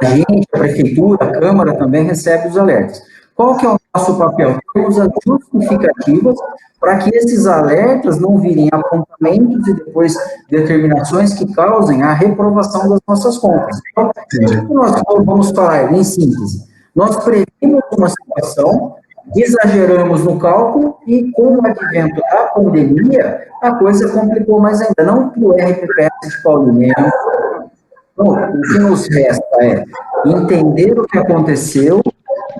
A gente, a Prefeitura, a Câmara também recebe os alertas. Qual que é o nosso papel? Temos as justificativas para que esses alertas não virem apontamentos e depois determinações que causem a reprovação das nossas contas. Então, o que nós vamos falar, em síntese? Nós previmos uma situação, exageramos no cálculo e, com o advento da pandemia, a coisa complicou mais ainda. Não para o RPPS de Paulínia. O que nos resta é entender o que aconteceu,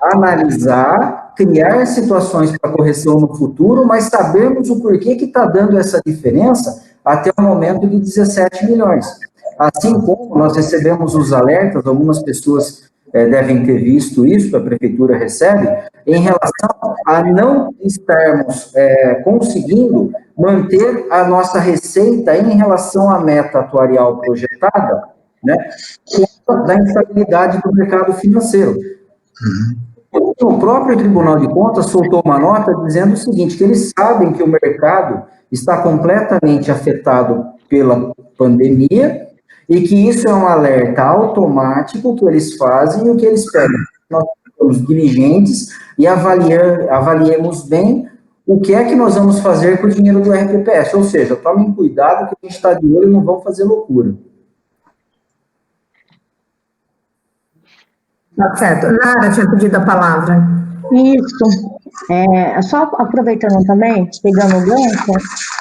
analisar, criar situações para correção no futuro, mas sabermos o porquê que está dando essa diferença até o momento de 17 milhões. Assim como nós recebemos os alertas, algumas pessoas devem ter visto isso, a Prefeitura recebe, em relação a não estarmos conseguindo manter a nossa receita em relação à meta atuarial projetada, né, da instabilidade do mercado financeiro. O próprio Tribunal de Contas soltou uma nota dizendo o seguinte, que eles sabem que o mercado está completamente afetado pela pandemia e que isso é um alerta automático que eles fazem e o que eles pedem. Nós somos diligentes e avaliemos bem o que é que nós vamos fazer com o dinheiro do RPPS, ou seja, tomem cuidado que a gente está de olho e não vão fazer loucura. Tá certo. Nara tinha pedido a palavra. Isso. Só aproveitando também, pegando o gancho,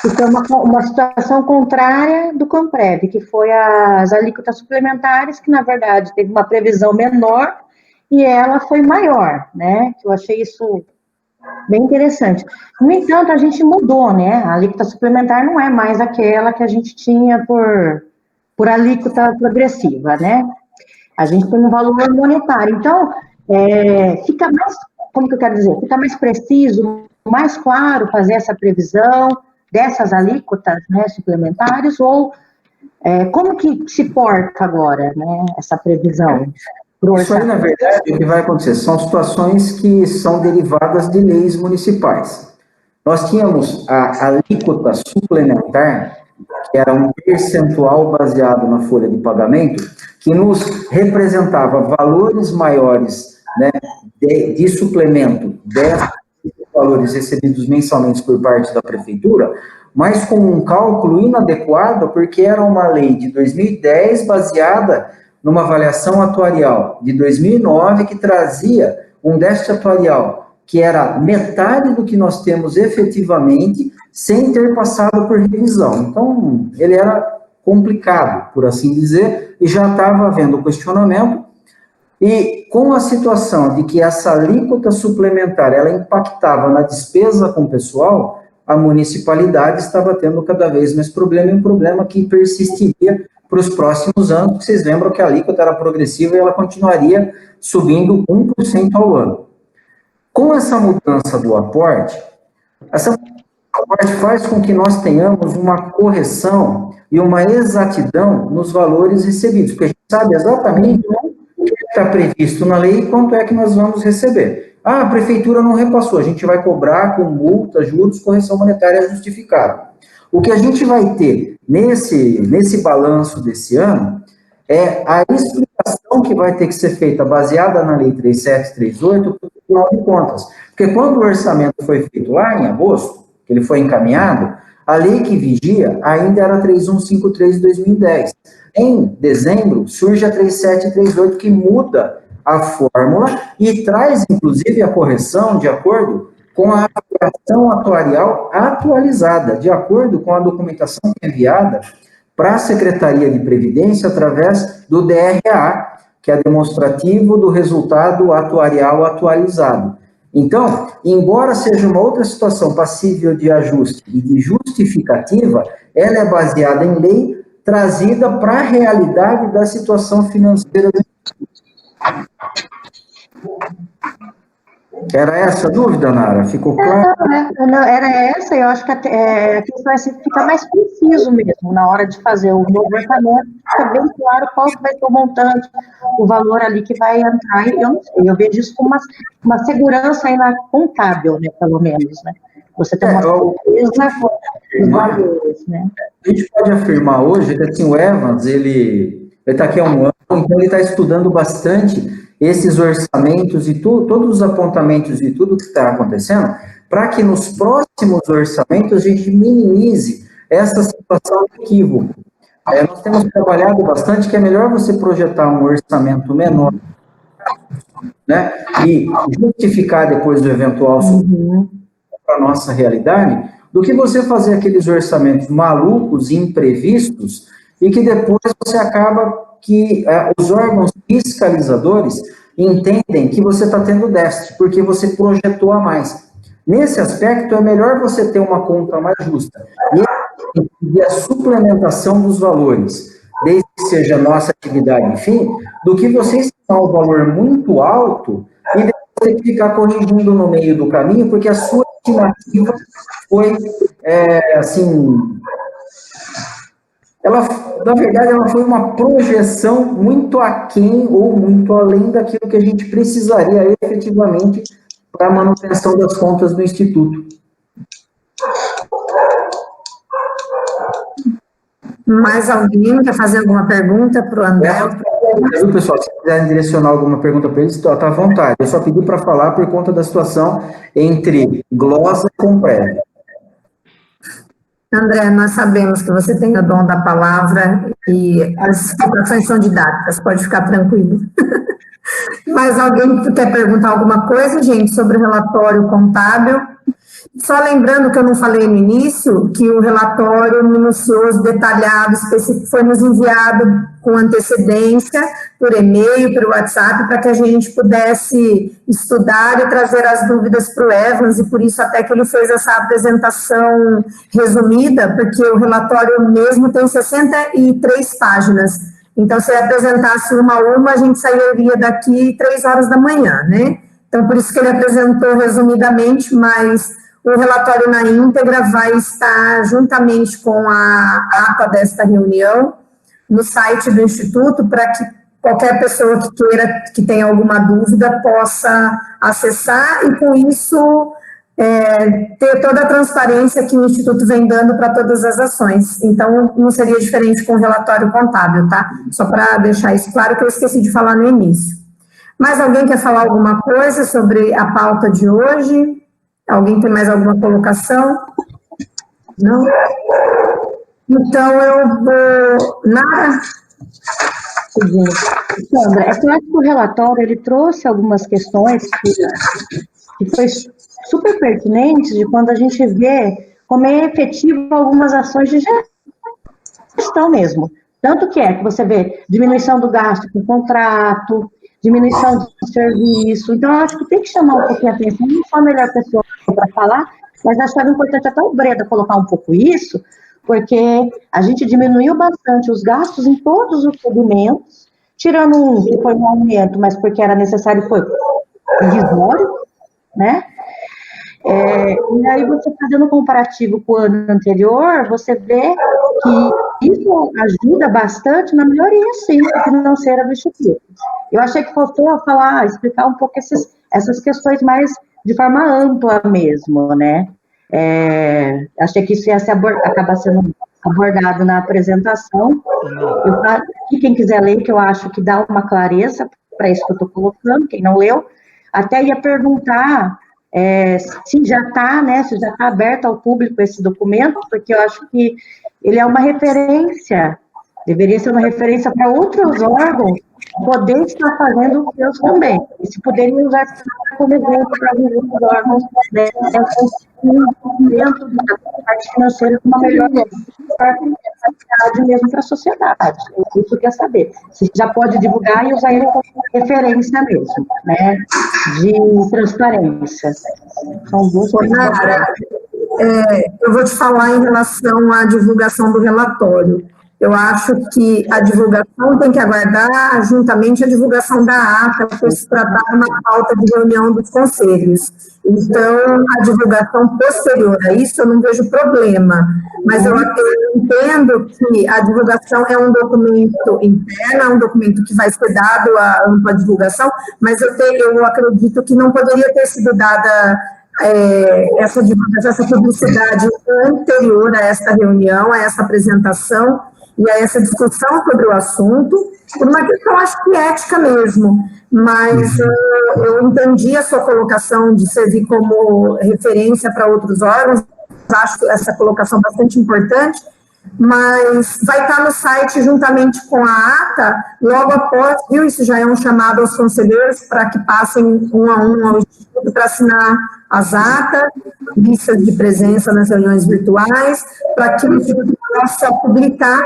que foi uma situação contrária do Comprev, que foi as alíquotas suplementares, que na verdade teve uma previsão menor e ela foi maior, né? Eu achei isso bem interessante. No entanto, a gente mudou, né? A alíquota suplementar não é mais aquela que a gente tinha por alíquota progressiva, né? A gente tem um valor monetário. Então, fica mais, como que eu quero dizer? Fica mais preciso, mais claro fazer essa previsão dessas alíquotas, né, suplementares, ou como que se porta agora, né, essa previsão? Isso aí, na verdade, o que vai acontecer são situações que são derivadas de leis municipais. Nós tínhamos a alíquota suplementar, que era um percentual baseado na folha de pagamento, que nos representava valores maiores, né, de suplemento desses valores recebidos mensalmente por parte da prefeitura, mas com um cálculo inadequado, porque era uma lei de 2010 baseada numa avaliação atuarial de 2009 que trazia um déficit atuarial que era metade do que nós temos efetivamente, sem ter passado por revisão. Então, ele era complicado, por assim dizer, e já estava havendo questionamento. E com a situação de que essa alíquota suplementar, ela impactava na despesa com o pessoal, a municipalidade estava tendo cada vez mais problema, e um problema que persistiria para os próximos anos, porque vocês lembram que a alíquota era progressiva e ela continuaria subindo 1% ao ano. Com essa mudança do aporte, essa aporte faz com que nós tenhamos uma correção e uma exatidão nos valores recebidos, porque a gente sabe exatamente o que está previsto na lei e quanto é que nós vamos receber. Ah, a prefeitura não repassou, a gente vai cobrar com multa, juros, correção monetária justificada. O que a gente vai ter nesse balanço desse ano é a explicação que vai ter que ser feita baseada na Lei 3738 para o Tribunal de Contas. Porque quando o orçamento foi feito lá em agosto, que ele foi encaminhado, a lei que vigia ainda era 3153 de 2010. Em dezembro, surge a 3738, que muda a fórmula e traz, inclusive, a correção de acordo com a avaliação atuarial atualizada, de acordo com a documentação enviada para a Secretaria de Previdência através do DRA, que é demonstrativo do resultado atuarial atualizado. Então, embora seja uma outra situação passível de ajuste e de justificativa, ela é baseada em lei trazida para a realidade da situação financeira do Instituto. Era essa a dúvida, Nara? Ficou claro? Não, era essa, eu acho que a questão é ficar mais preciso mesmo, na hora de fazer o novo orçamento, fica bem claro qual que vai ser o montante, o valor ali que vai entrar, eu não sei, eu vejo isso como uma segurança aí na contábil, né, pelo menos, né? Você tem uma certeza dos valores, né? A gente pode afirmar hoje que, assim, o Evans, ele está aqui há um ano, então ele está estudando bastante esses orçamentos e todos os apontamentos e tudo que está acontecendo, para que nos próximos orçamentos a gente minimize essa situação de equívoco. Nós temos trabalhado bastante que é melhor você projetar um orçamento menor, né, e justificar depois do eventual para a nossa realidade, do que você fazer aqueles orçamentos malucos e imprevistos e que depois você acaba que os órgãos fiscalizadores entendem que você está tendo déficit, porque você projetou a mais. Nesse aspecto, é melhor você ter uma conta mais justa e a suplementação dos valores, desde que seja nossa atividade, enfim, do que você estimar o valor muito alto e depois ter que ficar corrigindo no meio do caminho, porque a sua estimativa foi, assim... na verdade, ela foi uma projeção muito aquém ou muito além daquilo que a gente precisaria efetivamente para a manutenção das contas do Instituto. Mais alguém quer fazer alguma pergunta para o André? Viu, pessoal? Se quiserem direcionar alguma pergunta para eles, está à vontade. Eu só pedi para falar por conta da situação entre glosa e Comprev. André, nós sabemos que você tem o dom da palavra e as explicações são didáticas, pode ficar tranquilo. Mas alguém quer perguntar alguma coisa, gente, sobre o relatório contábil? Só lembrando que eu não falei no início, que o relatório minucioso, detalhado, específico, foi nos enviado com antecedência, por e-mail, por WhatsApp, para que a gente pudesse estudar e trazer as dúvidas para o Evans, e por isso até que ele fez essa apresentação resumida, porque o relatório mesmo tem 63 páginas. Então, se ele apresentasse uma a uma, a gente sairia daqui 3 horas da manhã, né? Então, por isso que ele apresentou resumidamente, mas o relatório na íntegra vai estar juntamente com a ata desta reunião no site do Instituto, para que qualquer pessoa que tenha alguma dúvida possa acessar e, com isso, ter toda a transparência que o Instituto vem dando para todas as ações. Então, não seria diferente com o relatório contábil, tá? Só para deixar isso claro, que eu esqueci de falar no início. Mais alguém quer falar alguma coisa sobre a pauta de hoje? Alguém tem mais alguma colocação? Não? Então, eu vou... Nara? Sandra, é que eu acho que o relatório, ele trouxe algumas questões que foi super pertinentes de quando a gente vê como é efetivo algumas ações de gestão mesmo. Tanto que você vê diminuição do gasto com contrato, diminuição do serviço. Então, eu acho que tem que chamar um pouquinho a atenção, não só a melhor pessoa para falar, mas acho que é importante até o Breda colocar um pouco isso, porque a gente diminuiu bastante os gastos em todos os segmentos, tirando um que foi um aumento, mas porque era necessário, foi irrisório, né? E aí você fazendo um comparativo com o ano anterior, você vê que isso ajuda bastante na melhoria, sim, financeira do Instituto. Eu achei que faltou falar, explicar um pouco essas questões mais de forma ampla mesmo, né? Achei que isso ia acabar sendo abordado na apresentação. E quem quiser ler, que eu acho que dá uma clareza para isso que eu estou colocando, quem não leu, até ia perguntar se já está, né, se já está aberto ao público esse documento, porque eu acho que ele é uma referência, deveria ser uma referência para outros órgãos poder estar fazendo o seus também, e se puderem usar como exemplo para os órgãos, né, dentro da parte financeira com uma melhor mesmo para a sociedade. Isso quer saber. Se já pode divulgar e usar ele como referência mesmo, né, de transparência. São duas coisas. Eu vou te falar em relação à divulgação do relatório. Eu acho que a divulgação tem que aguardar juntamente a divulgação da ata, por se tratar de uma pauta de reunião dos conselhos. Então, a divulgação posterior a isso, eu não vejo problema. Mas eu entendo que a divulgação é um documento interno, é um documento que vai ser dado a ampla divulgação, mas eu acredito que não poderia ter sido dada essa divulgação, essa publicidade anterior a essa reunião, a essa apresentação, e a essa discussão sobre o assunto, por uma questão, acho que ética mesmo, mas eu entendi a sua colocação de servir como referência para outros órgãos, acho essa colocação bastante importante, mas vai estar no site juntamente com a ata, logo após, viu, isso já é um chamado aos conselheiros para que passem um a um ao Instituto para assinar as atas, listas de presença nas reuniões virtuais, para que o Instituto possa publicar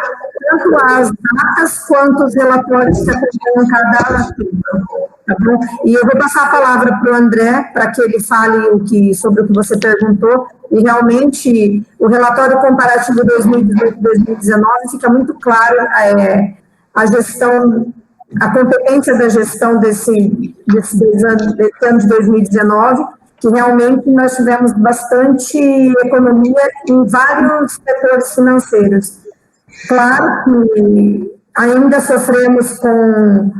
tanto as atas quanto os relatórios que acompanham cada ativa, tá bom? E eu vou passar a palavra para o André, para que ele fale sobre o que você perguntou, e realmente o relatório comparativo 2018-2019 fica muito claro a gestão, a competência da gestão desse ano de 2019, que realmente nós tivemos bastante economia em vários setores financeiros. Claro que ainda sofremos com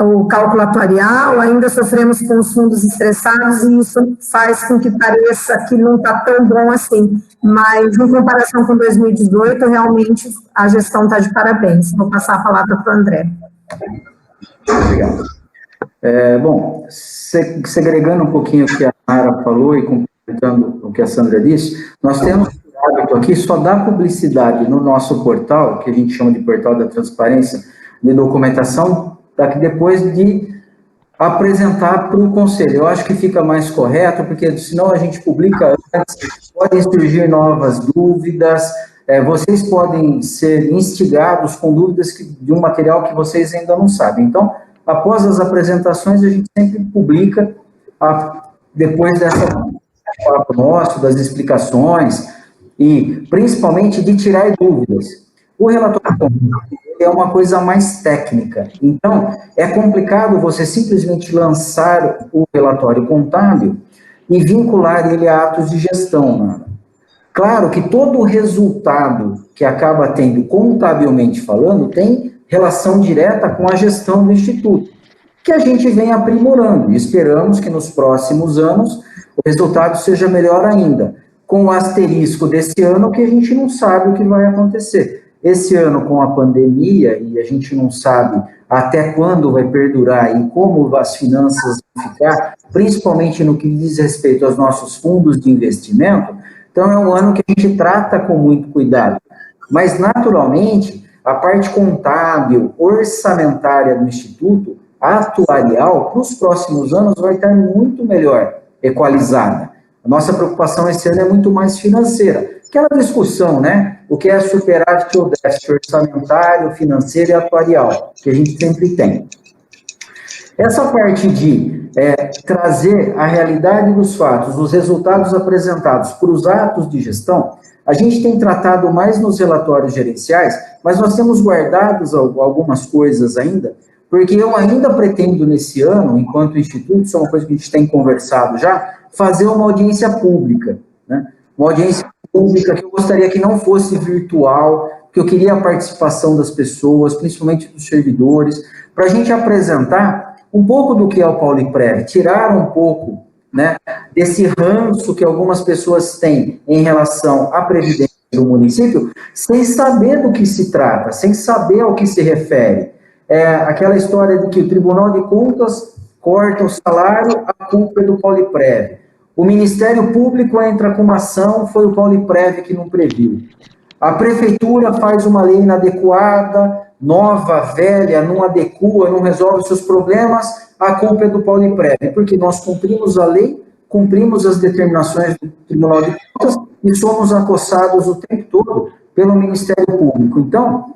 o cálculo atuarial, ainda sofremos com os fundos estressados, e isso faz com que pareça que não está tão bom assim, mas em comparação com 2018, realmente a gestão está de parabéns. Vou passar a palavra para o André. Obrigado. Bom, segregando um pouquinho o que a Mara falou e complementando o que a Sandra disse, nós temos o hábito aqui só dar publicidade no nosso portal, que a gente chama de portal da transparência, de documentação, daqui depois de apresentar para o conselho. Eu acho que fica mais correto, porque senão a gente publica antes, podem surgir novas dúvidas, vocês podem ser instigados com dúvidas de um material que vocês ainda não sabem. Então, após as apresentações, a gente sempre publica, depois dessa papo nosso, das explicações, e principalmente de tirar dúvidas. O relatório é uma coisa mais técnica, então é complicado você simplesmente lançar o relatório contábil e vincular ele a atos de gestão, né? Claro que todo o resultado que acaba tendo contabilmente falando tem relação direta com a gestão do Instituto, que a gente vem aprimorando, e esperamos que nos próximos anos o resultado seja melhor ainda, com o asterisco desse ano que a gente não sabe o que vai acontecer. Esse ano, com a pandemia, e a gente não sabe até quando vai perdurar e como as finanças vão ficar, principalmente no que diz respeito aos nossos fundos de investimento, então é um ano que a gente trata com muito cuidado. Mas, naturalmente, a parte contábil, orçamentária do Instituto, atuarial, para os próximos anos vai estar muito melhor equalizada. A nossa preocupação esse ano é muito mais financeira. Aquela discussão, né? O que é superávit ou déficit orçamentário, financeiro e atuarial, que a gente sempre tem. Essa parte de trazer a realidade dos fatos, os resultados apresentados para os atos de gestão, a gente tem tratado mais nos relatórios gerenciais, mas nós temos guardados algumas coisas ainda, porque eu ainda pretendo nesse ano, enquanto Instituto, isso é uma coisa que a gente tem conversado já, fazer uma audiência pública, né? Uma audiência pública que eu gostaria que não fosse virtual, que eu queria a participação das pessoas, principalmente dos servidores, para a gente apresentar um pouco do que é o Pauliprev, tirar um pouco, né, desse ranço que algumas pessoas têm em relação à previdência do município, sem saber do que se trata, sem saber ao que se refere. Aquela história de que o Tribunal de Contas corta o salário, a culpa é do Pauliprev. O Ministério Público entra com uma ação, foi o Pauliprev que não previu. A Prefeitura faz uma lei inadequada, nova, velha, não adequa, não resolve seus problemas, a culpa é do Pauliprev, porque nós cumprimos a lei, cumprimos as determinações do Tribunal de Contas e somos acossados o tempo todo pelo Ministério Público. Então,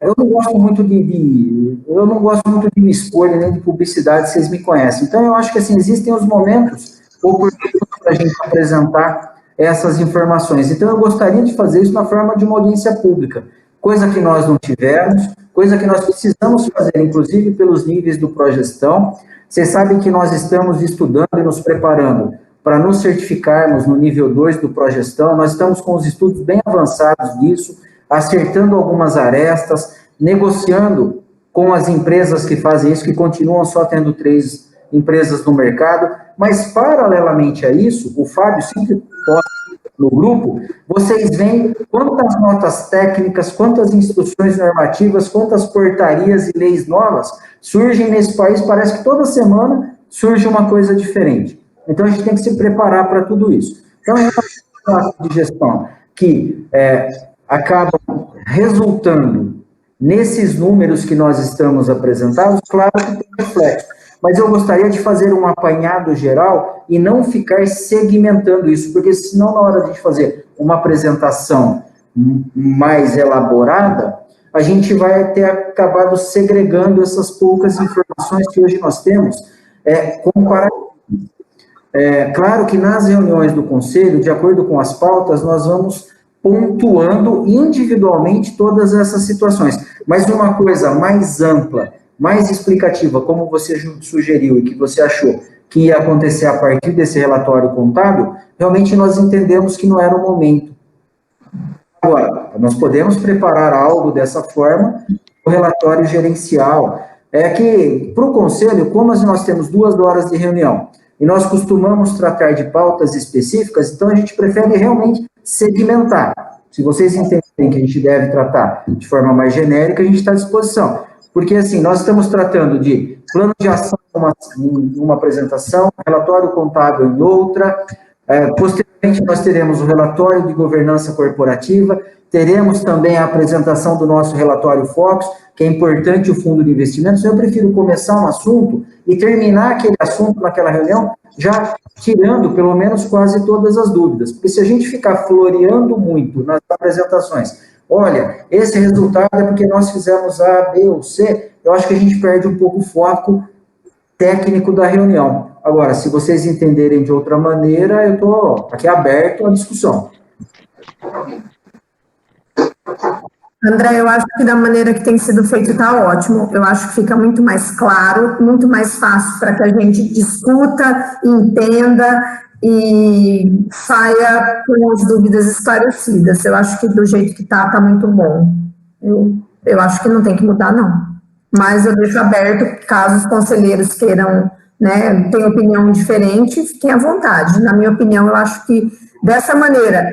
eu não gosto muito de me expor nem de publicidade, vocês me conhecem. Então, eu acho que assim, existem os momentos oportunos para a gente apresentar essas informações. Então, eu gostaria de fazer isso na forma de uma audiência pública, coisa que nós não tivemos, coisa que nós precisamos fazer, inclusive pelos níveis do Progestão. Vocês sabem que nós estamos estudando e nos preparando para nos certificarmos no nível 2 do Progestão, nós estamos com os estudos bem avançados disso, acertando algumas arestas, negociando com as empresas que fazem isso, que continuam só tendo 3 empresas no mercado, mas paralelamente a isso, o Fábio sempre posta no grupo, vocês veem quantas notas técnicas, quantas instruções normativas, quantas portarias e leis novas surgem nesse país, parece que toda semana surge uma coisa diferente. Então, a gente tem que se preparar para tudo isso. Então, é uma de gestão que acabam resultando nesses números que nós estamos apresentando, claro que tem reflexo, mas eu gostaria de fazer um apanhado geral e não ficar segmentando isso, porque senão na hora de fazer uma apresentação mais elaborada, a gente vai ter acabado segregando essas poucas informações que hoje nós temos comparativas. Claro que nas reuniões do Conselho, de acordo com as pautas, nós vamos pontuando individualmente todas essas situações, mas uma coisa mais ampla, mais explicativa, como você sugeriu e que você achou que ia acontecer a partir desse relatório contábil, realmente nós entendemos que não era o momento. Agora, nós podemos preparar algo dessa forma, o relatório gerencial, que para o Conselho, como nós temos 2 horas de reunião, e nós costumamos tratar de pautas específicas, então a gente prefere realmente segmentar. Se vocês entendem que a gente deve tratar de forma mais genérica, a gente está à disposição. Porque, assim, nós estamos tratando de plano de ação em uma apresentação, relatório contábil em outra, posteriormente nós teremos o relatório de governança corporativa, teremos também a apresentação do nosso relatório Focus, que é importante o fundo de investimentos. Eu prefiro começar um assunto e terminar aquele assunto naquela reunião, já tirando pelo menos quase todas as dúvidas, porque se a gente ficar floreando muito nas apresentações, olha, esse resultado é porque nós fizemos A, B ou C, eu acho que a gente perde um pouco o foco técnico da reunião. Agora, se vocês entenderem de outra maneira, eu estou aqui aberto à discussão. André, eu acho que da maneira que tem sido feito está ótimo. Eu acho que fica muito mais claro, muito mais fácil para que a gente discuta, entenda e saia com as dúvidas esclarecidas. Eu acho que do jeito que está muito bom. Eu Eu acho que não tem que mudar, não. Mas eu deixo aberto, caso os conselheiros queiram, né, tenham opinião diferente, fiquem à vontade. Na minha opinião, eu acho que dessa maneira,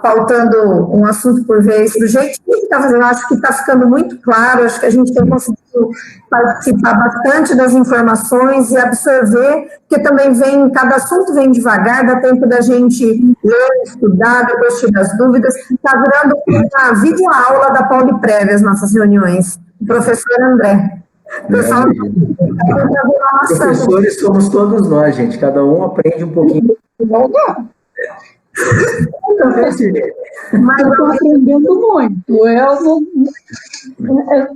pautando um assunto por vez, do jeito que está fazendo, eu acho que está ficando muito claro, acho que a gente tem conseguido participar bastante das informações e absorver, porque também cada assunto vem devagar, dá tempo da gente ler, estudar, depois tirar as dúvidas, está virando uma videoaula da Pauliprev, as nossas reuniões. Professor André. Pessoal, professores somos todos nós, gente, cada um aprende um pouquinho. Mas eu estou aprendendo muito.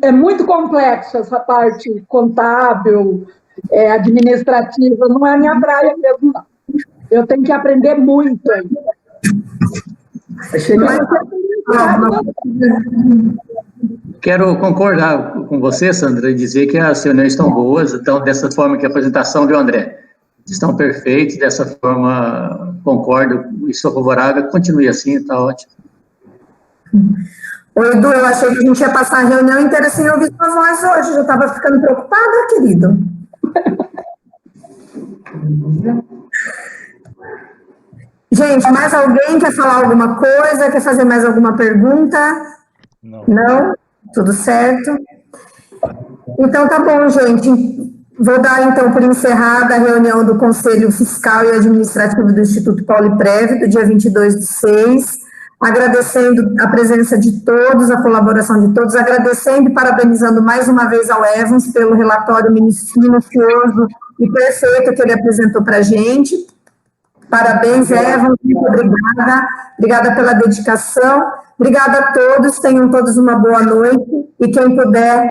É muito complexo essa parte contábil, administrativa, não é a minha praia mesmo, não. Eu tenho que aprender muito ainda. Quero concordar com você, Sandra, e dizer que as reuniões estão boas, então, dessa forma que a apresentação, viu, André? Estão perfeitos, dessa forma, concordo e sou favorável, continue assim, está ótimo. Oi, Edu, eu achei que a gente ia passar a reunião inteira sem ouvir sua voz hoje, já estava ficando preocupada, querido. Gente, mais alguém quer falar alguma coisa, quer fazer mais alguma pergunta? Não. Não? Tudo certo? Então, tá bom, gente. Vou dar, então, por encerrada a reunião do Conselho Fiscal e Administrativo do Instituto Pauliprev, do dia 22/6, agradecendo a presença de todos, a colaboração de todos, agradecendo e parabenizando mais uma vez ao Evans pelo relatório minucioso e perfeito que ele apresentou para a gente. Parabéns, Evans, muito obrigada. Obrigada pela dedicação. Obrigada a todos, tenham todos uma boa noite e quem puder